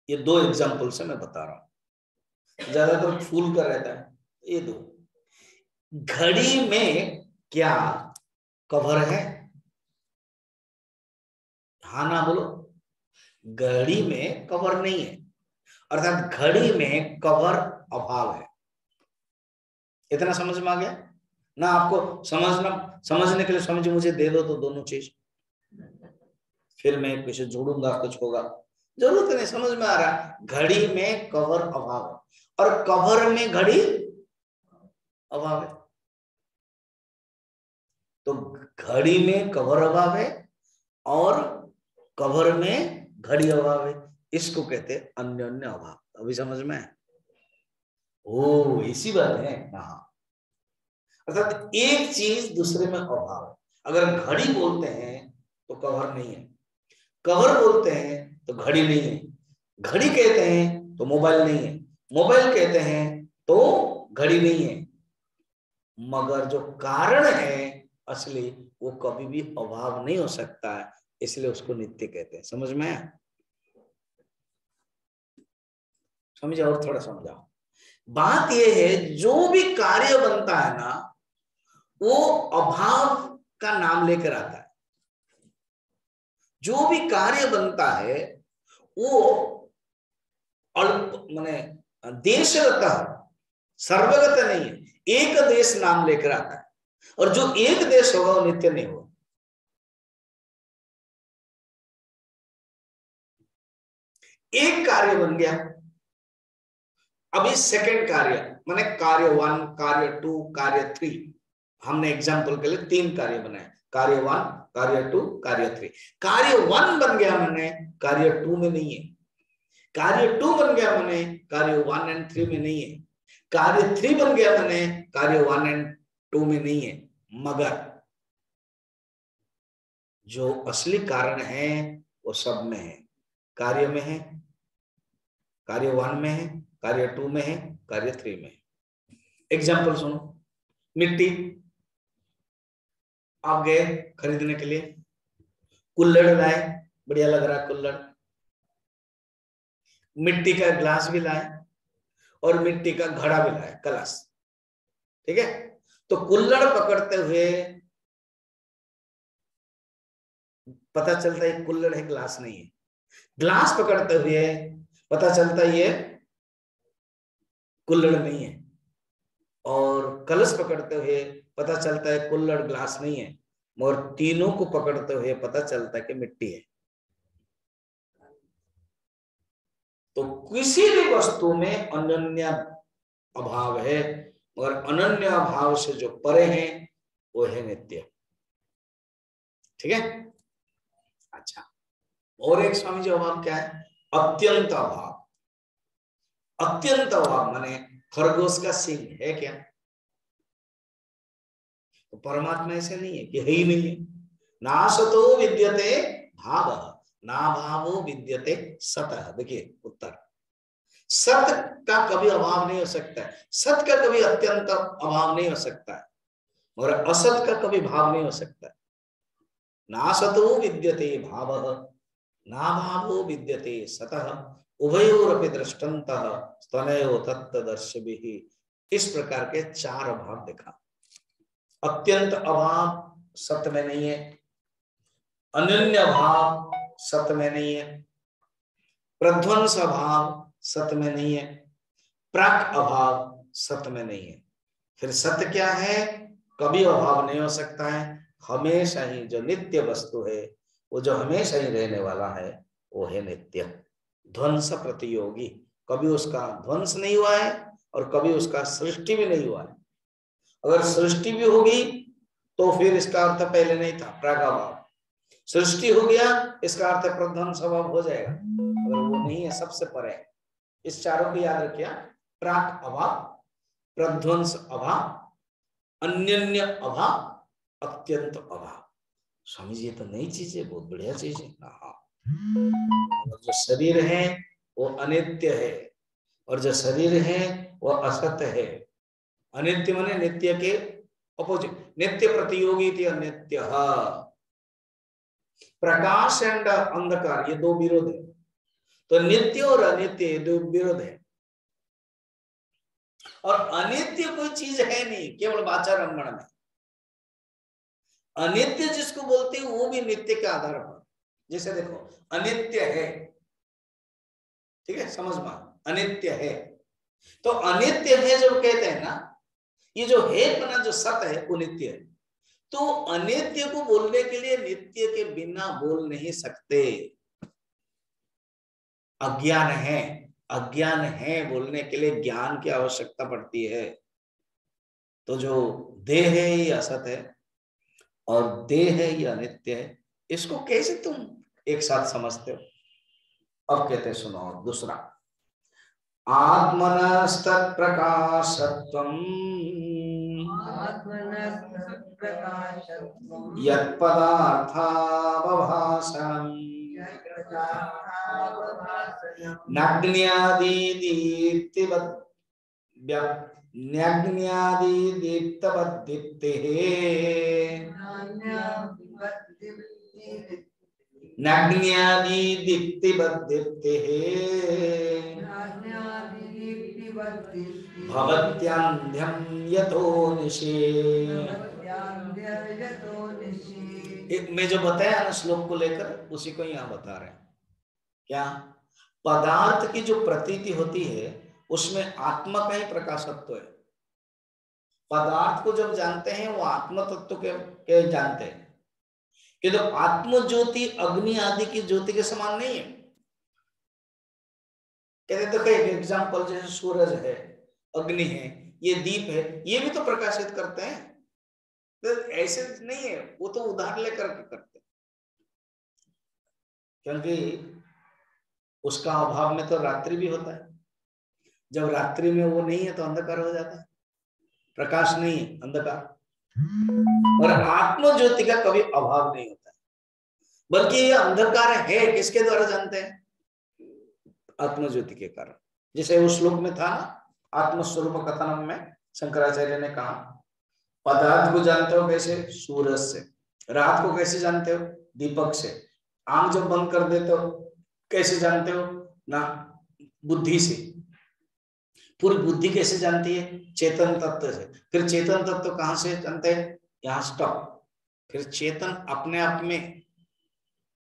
ये दो एग्जांपल से मैं बता रहा हूं, ज्यादातर फूल का रहता है। ये दो घड़ी में क्या कवर है? हाँ ना बोलो। घड़ी में कवर नहीं है, अर्थात घड़ी में कवर अभाव है। इतना समझ में आ गया ना? आपको समझने के लिए समझ मुझे दे दो तो दोनों चीज, फिर मैं किसी जोड़ूंगा, कुछ होगा, जरूरत नहीं। समझ में आ रहा? घड़ी में कवर अभाव है और कवर में घड़ी अभाव है। तो घड़ी में कवर अभाव है और कवर में घड़ी अभाव है, इसको कहते हैं अन्योन्य अभाव। अभी समझ में? ओ, इसी बात है। हाँ, अर्थात एक चीज दूसरे में अभाव है। अगर घड़ी बोलते हैं तो कवर नहीं है, कवर बोलते हैं तो घड़ी नहीं है, घड़ी कहते हैं तो मोबाइल नहीं है, मोबाइल कहते हैं तो घड़ी नहीं है। मगर जो कारण है असली, वो कभी भी अभाव नहीं हो सकता है, इसलिए उसको नित्य कहते हैं। समझ में आया? समझे? और थोड़ा समझाओ। बात यह है, जो भी कार्य बनता है ना, वो अभाव का नाम लेकर आता है। जो भी कार्य बनता है वो अल्प माने देशरत, सर्वगत नहीं है, एक देश नाम लेकर आता है, और जो एक देश होगा वो नित्य नहीं होगा। एक कार्य बन गया, अभी सेकंड कार्य माने कार्य 1, कार्य 2, कार्य 3, हमने एग्जांपल के लिए 3 कार्य बनाए, कार्य 1, कार्य 2, कार्य 3। कार्य 1 बन गया मैंने, कार्य 2 में नहीं है। कार्य 2 बन गया मैंने, कार्य 1 एंड 3 में नहीं है। कार्य 3 बन गया मैंने, कार्य 1 एंड 2 में नहीं है। मगर जो असली कारण है वो सब में है, कार्य में है, कार्य 1 में है, कार्य 2 में है, कार्य 3 में है। एग्जाम्पल सुनो, मिट्टी, आप गए खरीदने के लिए, कुल्हड़ लाए, बढ़िया लग रहा है कुल्हड़, मिट्टी का ग्लास भी लाए और मिट्टी का घड़ा भी लाए, कलश, ठीक है। तो कुल्हड़ पकड़ते हुए पता चलता है कुल्हड़ है, ग्लास नहीं है। ग्लास पकड़ते हुए पता चलता है ये कुल्हड़ नहीं है। और कलश पकड़ते हुए पता चलता है कुल्हड़ ग्लास नहीं है, मगर तीनों को पकड़ते हुए पता चलता है कि मिट्टी है। तो किसी भी वस्तु में अनन्य अभाव है, और अनन्य अभाव से जो परे है वो है नित्य, ठीक है। अच्छा, और एक स्वामी जी अभाव क्या है? अत्यंत अभाव। अत्यंत अभाव माने खरगोश का सींग है क्या? तो परमात्मा ऐसे नहीं है कि है ही नहीं है। नासतो विद्यते भाव, ना भावो विद्यते सतः। देखिए उत्तर, सत का कभी अभाव नहीं हो सकता है, सत का कभी अत्यंत अभाव नहीं हो सकता है, और असत का कभी भाव नहीं हो सकता है। नासतो विद्यते भाव, ना भावो विद्यते सतः, उभयोरपि दृष्टन्तः स्तनयो तत्तदर्शिभिः। इस प्रकार के 4 अभाव देखा। अत्यंत अभाव सत्य में नहीं है, अनन्य भाव सत्य में नहीं है, प्रध्वंस अभाव सत्य में नहीं है, प्राक अभाव सत्य में नहीं है। फिर सत्य क्या है? कभी अभाव नहीं हो सकता है, हमेशा ही जो नित्य वस्तु है, वो जो हमेशा ही रहने वाला है, वो है नित्य। ध्वंस प्रतियोगी, कभी उसका ध्वंस नहीं हुआ है और कभी उसका सृष्टि भी नहीं हुआ है। अगर सृष्टि भी होगी तो फिर इसका अर्थ पहले नहीं था, प्रागभाव। सृष्टि हो गया, इसका अर्थ प्रध्वंस अभाव हो जाएगा। अगर वो नहीं है, सबसे परे। इस चारों को याद रखिए, प्राक अभाव, प्रध्वंस अभाव, अन्यन्य अभाव, अत्यंत अभाव। स्वामी जी ये तो नई चीज है, बहुत बढ़िया चीज है। हाँ, जो शरीर है वो अनित्य है, और जो शरीर है वो असत्य है। अनित्य माने नित्य के अपोजिट, नित्य प्रतियोगी थी अनित्य। प्रकाश एंड अंधकार ये 2 विरोध है, तो नित्य और अनित्य ये 2 विरोध है। और अनित्य कोई चीज है नहीं, केवल वाचा रंगण में। अनित्य जिसको बोलते हैं वो भी नित्य के आधार पर। जैसे देखो, अनित्य है, ठीक है, समझ में, अनित्य है। तो अनित्य है जब कहते हैं ना, ये जो है बना जो सत्य है वो नित्य है। तो अनित्य को बोलने के लिए नित्य के बिना बोल नहीं सकते। अज्ञान है, अज्ञान है बोलने के लिए ज्ञान की आवश्यकता पड़ती है। तो जो देह है ये असत है और देह है ये अनित्य है, इसको कैसे तुम एक साथ समझते हो? अब कहते हैं, सुनो दूसरा, आत्मनस्तत्प्रकाशत्वम् यत्पदार्थावभासम् न्याग्न्यादिदीप्तवद्दीप्तेः न्याग्न्यादिदीप्तिवद्दीप्तेः भवत्यान्ध्यं यतो निशे। मैं जो बताया ना श्लोक को लेकर, उसी को यहाँ बता रहे हैं। क्या? पदार्थ की जो प्रतीति होती है उसमें आत्मा का ही प्रकाशत्व है। पदार्थ को जब जानते हैं वो आत्म तत्व के जानते हैं, किंतु तो आत्म ज्योति अग्नि आदि की ज्योति के समान नहीं है। कहते तो कई एग्जाम्पल, जैसे सूरज है, अग्नि है, ये दीप है, ये भी तो प्रकाशित करते हैं। तो ऐसे नहीं है, वो तो उधार लेकर करते हैं। क्योंकि उसका अभाव में तो रात्रि भी होता है। जब रात्रि में वो नहीं है तो अंधकार हो जाता है, प्रकाश नहीं है, अंधकार। और आत्म ज्योति का कभी अभाव नहीं होता है, बल्कि ये अंधकार है किसके द्वारा जानते हैं? आत्मज्योति के कारण। जैसे उस श्लोक में था ना, आत्मस्वरूप कथनम में शंकराचार्य ने कहा, पदार्थ को जानते हो कैसे? सूरज से। रात को कैसे जानते हो? दीपक से। आंख जब बंद कर देते हो कैसे जानते हो? ना, बुद्धि से। पूरी बुद्धि कैसे जानती है? चेतन तत्व से। फिर चेतन तत्व कहां से जानते हैं? यहाँ स्टॉप। फिर चेतन अपने आप में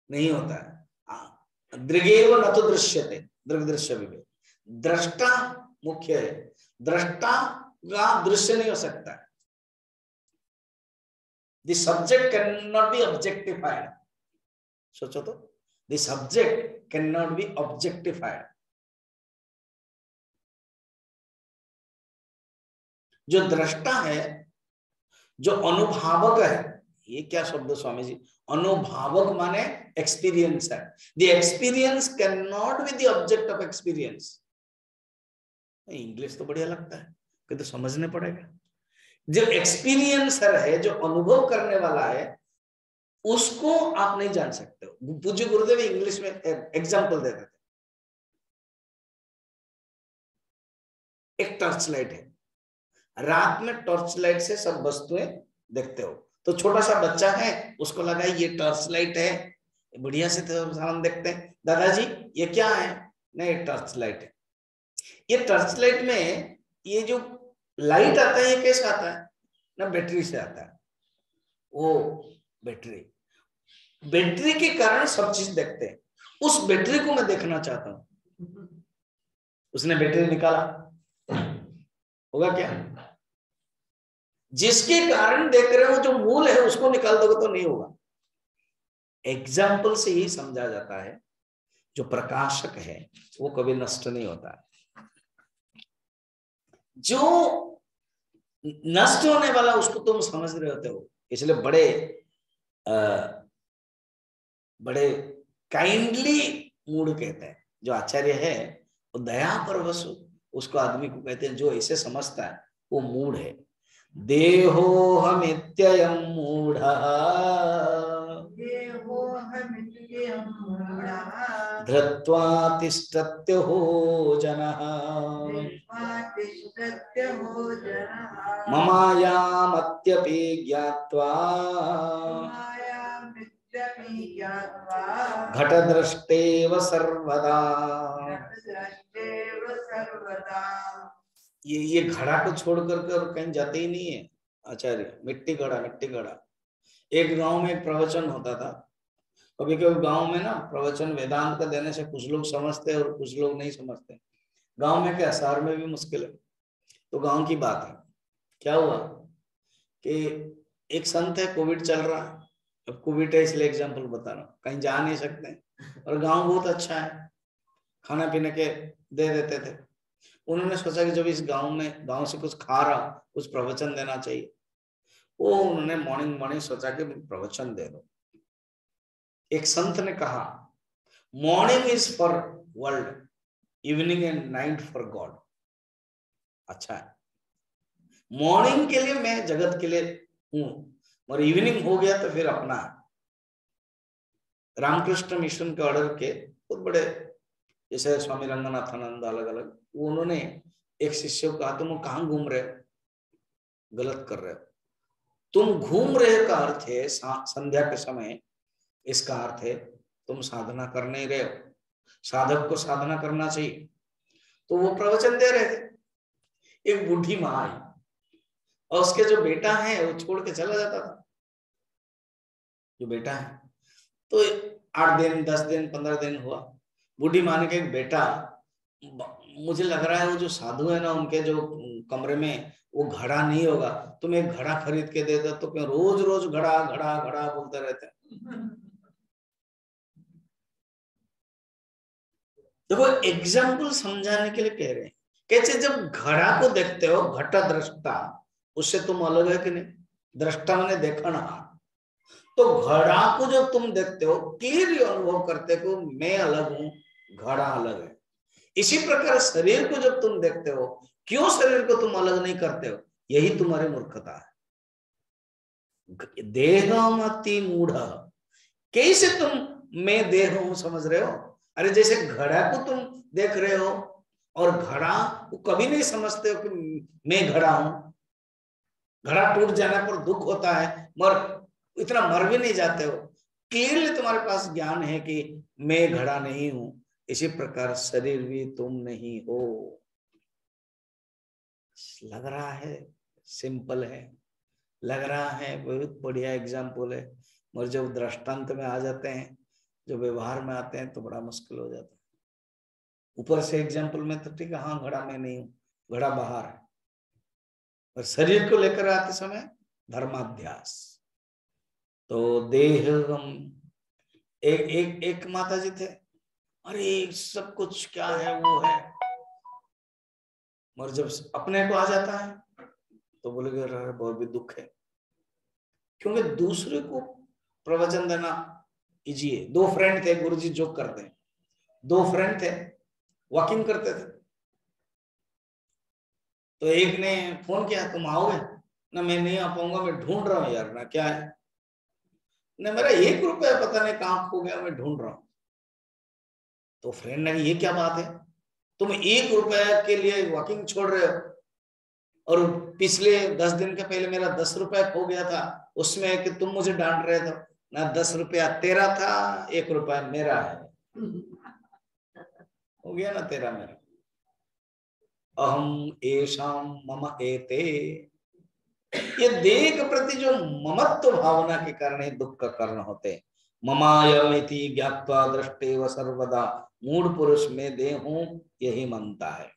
नहीं होता है। दृगेव न तो दृश्यते, दृग दृश्य विवेक। दृष्टा मुख्य है, दृष्टा का दृश्य नहीं हो सकता है। The subject cannot be objectified. सोचो तो, the subject cannot be objectified. जो दृष्टा है, जो अनुभावक है, ये क्या शब्द स्वामी जी? अनुभावक माने एक्सपीरियंस है। The experience cannot be the object of experience. English तो बढ़िया लगता है, कि तो समझने पड़ेगा। जो एक्सपीरियंसर है, जो अनुभव करने वाला है, उसको आप नहीं जान सकते हो। पूज्य गुरुदेव इंग्लिश में एग्जांपल देते थे। एक टॉर्च लाइट है, रात में टॉर्च लाइट से सब वस्तुएं देखते हो। तो छोटा सा बच्चा है, उसको लगा ये टॉर्च लाइट है, बढ़िया से सामान देखते हैं। दादाजी ये क्या है? नहीं, टॉर्च लाइट है। ये टॉर्च लाइट में ये जो लाइट आता है, ये कैसे आता है? ना, बैटरी से आता है। वो बैटरी के कारण सब चीज देखते हैं। उस बैटरी को मैं देखना चाहता हूं। उसने बैटरी निकाला, होगा क्या? जिसके कारण देख रहे हो, जो मूल है, उसको निकाल दोगे तो नहीं होगा। एग्जाम्पल से ही समझा जाता है, जो प्रकाशक है वो कभी नष्ट नहीं होता। जो नष्ट होने वाला उसको तुम समझ रहे होते हो। इसलिए बड़े काइंडली मूड कहते हैं। जो आचार्य है वो दया परवश, उसको आदमी को कहते हैं जो इसे समझता है वो मूड है। देहोहमित्ययं मूढ़ः धृत्वा तिष्ठत्यो जनः ममायामत्यपि ज्ञात्वा घटद्रष्टेव सर्वदा। ये घड़ा को छोड़ कर कहीं जाते ही नहीं है आचार्य। मिट्टी घड़ा। एक गांव में एक प्रवचन होता था। कभी कभी गांव में ना प्रवचन वेदांत का देने से कुछ लोग समझते हैं और कुछ लोग नहीं समझते। गांव में क्या, शहर में भी मुश्किल है। तो गांव की बात है, क्या हुआ कि एक संत है, कोविड चल रहा है। अब कोविड है इसलिए एग्जाम्पल बता रहा हूँ, कहीं जा नहीं सकते और गांव बहुत अच्छा है, खाना पीने के दे देते थे। उन्होंने सोचा कि जब इस गांव से कुछ खा रहा हूं, कुछ प्रवचन देना चाहिए। वो उन्होंने मॉर्निंग सोचा कि प्रवचन दे दो। एक संत ने कहा, morning is for world, evening and night for God. अच्छा है, मॉर्निंग के लिए मैं जगत के लिए हूं, और इवनिंग हो गया तो फिर अपना। रामकृष्ण मिशन के ऑर्डर के बहुत बड़े, जैसे स्वामी रंगनाथानंद, अलग अलग, उन्होंने एक शिष्य को कहा, तुम कहां घूम रहे हो? गलत कर रहे हो। तुम घूम रहे का अर्थ है संध्या के समय, इसका अर्थ है तुम साधना कर नहीं रहे हो। साधक को साधना करना चाहिए। तो वो प्रवचन दे रहे थे। एक बूढ़ी माँ आई और उसके जो बेटा है वो छोड़ के चला जाता था। जो बेटा है तो 8 दिन 10 दिन 15 दिन हुआ। बूढ़ी माँ ने कहा, बेटा मुझे लग रहा है वो जो साधु है ना, उनके जो कमरे में वो घड़ा नहीं होगा, तुम एक घड़ा खरीद के दे दो। तो क्यों रोज रोज घड़ा घड़ा घड़ा बोलते रहते हैं। देखो एग्जाम्पल समझाने के लिए कह रहे हैं। कैसे? जब घड़ा को देखते हो, घटा दृष्टा, उससे तुम अलग है कि नहीं? दृष्टा मैंने देखा ना। तो घड़ा को जब तुम देखते हो, क्लियरली अनुभव करते हो मैं अलग हूं, घड़ा अलग है। इसी प्रकार शरीर को जब तुम देखते हो, क्यों शरीर को तुम अलग नहीं करते हो? यही तुम्हारी मूर्खता है। देहमति मूढ़, कैसे तुम मैं देह हूं समझ रहे हो? अरे जैसे घड़ा को तुम देख रहे हो और घड़ा को कभी नहीं समझते हो कि मैं घड़ा हूं। घड़ा टूट जाने पर दुख होता है, मगर इतना मर भी नहीं जाते हो। क्लियरली तुम्हारे पास ज्ञान है कि मैं घड़ा नहीं हूं। इसी प्रकार शरीर भी तुम नहीं हो। लग रहा है सिंपल है, लग रहा है बहुत बढ़िया एग्जाम्पल है, मगर जब दृष्टांत में आ जाते हैं, जो व्यवहार में आते हैं तो बड़ा मुश्किल हो जाता है। ऊपर से एग्जाम्पल में तो ठीक है, हाँ घड़ा में नहीं हूं, घड़ा बाहर है। और शरीर को लेकर आते समय धर्माध्यास। तो देह हम एक माता जी थे, अरे सब कुछ क्या है वो है, मगर जब अपने को आ जाता है तो बोलेगे बहुत भी दुख है। क्योंकि दूसरे को प्रवचन देना इजी है। दो फ्रेंड थे, गुरुजी जोक करते हैं, दो फ्रेंड थे, वॉकिंग करते थे। तो एक ने फोन किया, तुम आओगे ना? मैं नहीं आ पाऊंगा, मैं ढूंढ रहा हूँ यार। ना क्या है ना, मेरा 1 रुपया पता नहीं कहां खो गया, मैं ढूंढ रहा हूँ। तो फ्रेंड ने, ये क्या बात है, तुम 1 रुपया के लिए वॉकिंग छोड़ रहे हो, और पिछले 10 दिन के पहले मेरा 10 रुपया खो गया था, उसमें कि तुम मुझे डांट रहे थे ना। 10 रुपया तेरा था, 1 रुपया मेरा है। हो गया ना तेरा मेरा। अहम एषाम मम एते। ये देह के प्रति जो ममत्व भावना के कारण ही दुख का कारण होते हैं। ममायमिति ज्ञात्वा दृष्टेव सर्वदा, मूढ़ पुरुष में देह हूं यही मानता है।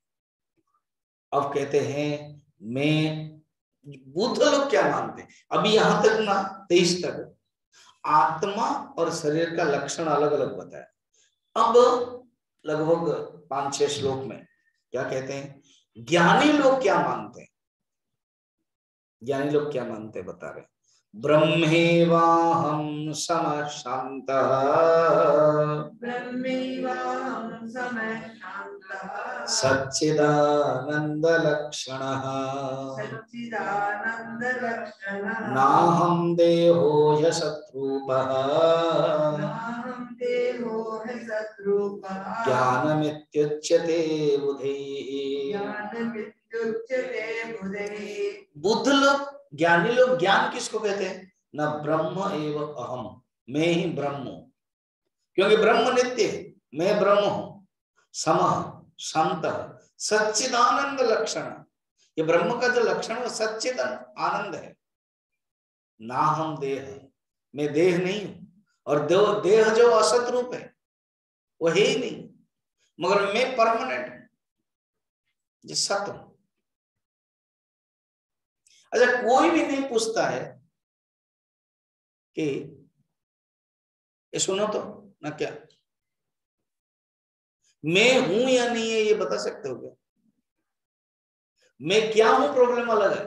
अब कहते हैं मैं, बुद्ध लोग क्या मानते हैं, अभी यहां तक ना 23 तक आत्मा और शरीर का लक्षण अलग अलग बताया। अब लगभग 5-6 श्लोक में क्या कहते हैं, ज्ञानी लोग क्या मानते हैं। ज्ञानी लोग क्या मानते हैं बता रहे, ब्रह्मेवाहं समः शान्तः, ब्रह्मैवाहं समः शान्तः, सच्चिदानंद लक्षणः, सच्चिदानंद लक्षणः, नाहं देहो ह्यसत्रूपः, नाहं देहो ह्यसत्रूपः, ज्ञानमित्युच्यते बुधैः। ज्ञानमित्युच्यते बुधैः। बुद्ध लोग, ज्ञानी लोग, ज्ञान किसको कहते हैं ना, ब्रह्म एव अहम, मैं ही ब्रह्म हूं। क्योंकि ब्रह्म नित्य है, मैं ब्रह्म हूं। समः शांत सच्चिदानंद लक्षण, ये ब्रह्म का जो लक्षण है सच्चिद आनंद है। ना हम देह, मैं देह नहीं हूं, और देह जो असत रूप है वो है ही नहीं, मगर मैं परमानेंट हूं, जो सत्य हूं। अच्छा, कोई भी नहीं पूछता है कि ये सुनो तो ना, क्या मैं हूं या नहीं है ये बता सकते हो क्या? मैं क्या हूं प्रॉब्लम अलग है,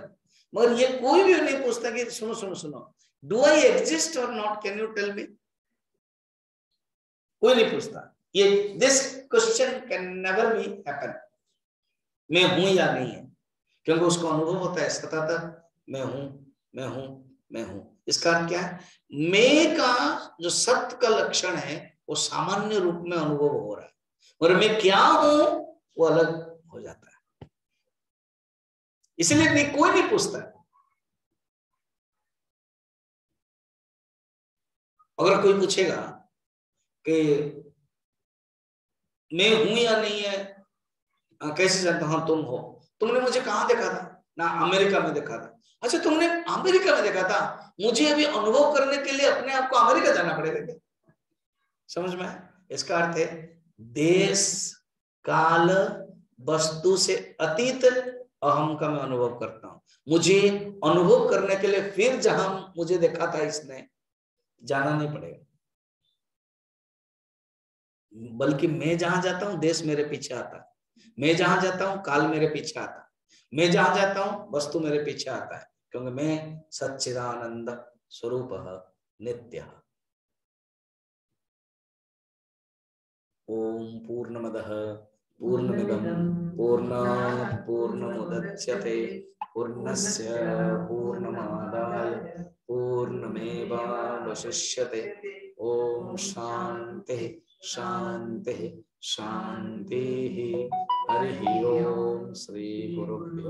मगर ये कोई भी नहीं पूछता कि सुनो सुनो सुनो, do I exist or not, can you tell me. कोई नहीं पूछता ये, this question can never be happen, मैं हूं या नहीं है। क्योंकि उसको अनुभव होता है सतत, मैं हूं मैं हूं मैं हूं। इसका अर्थ क्या है, मैं का जो सत्य का लक्षण है वो सामान्य रूप में अनुभव हो रहा है, और मैं क्या हूं वो अलग हो जाता है। इसलिए नहीं, कोई नहीं पूछता। अगर कोई पूछेगा कि मैं हूं या नहीं है, कैसे जानता, हाँ तुम हो, तुमने मुझे कहां देखा था ना, अमेरिका में देखा था। अच्छा, तुमने अमेरिका में देखा था, मुझे अभी अनुभव करने के लिए अपने आप को अमेरिका जाना पड़ेगा क्या? समझ में? इसका अर्थ है देश काल वस्तु से अतीत अहम का मैं अनुभव करता हूं। मुझे अनुभव करने के लिए फिर जहां मुझे देखा था इसने जाना नहीं पड़ेगा, बल्कि मैं जहां जाता हूं देश मेरे पीछे आता है, मैं जहां जाता हूं काल मेरे पीछे आता है, मैं जहां जाता हूं वस्तु मेरे पीछे आता है, क्योंकि मैं सच्चिदानंद स्वरूप नित्य। ओम पूर्णमदः पूर्णमिदं पूर्णात् पूर्णमुदच्यते पूर्णस्य पूर्णमादाय पूर्णमेवावशिष्यते। ओम शांति शांति शांति। हरि ओम। श्री गुरुभ्यो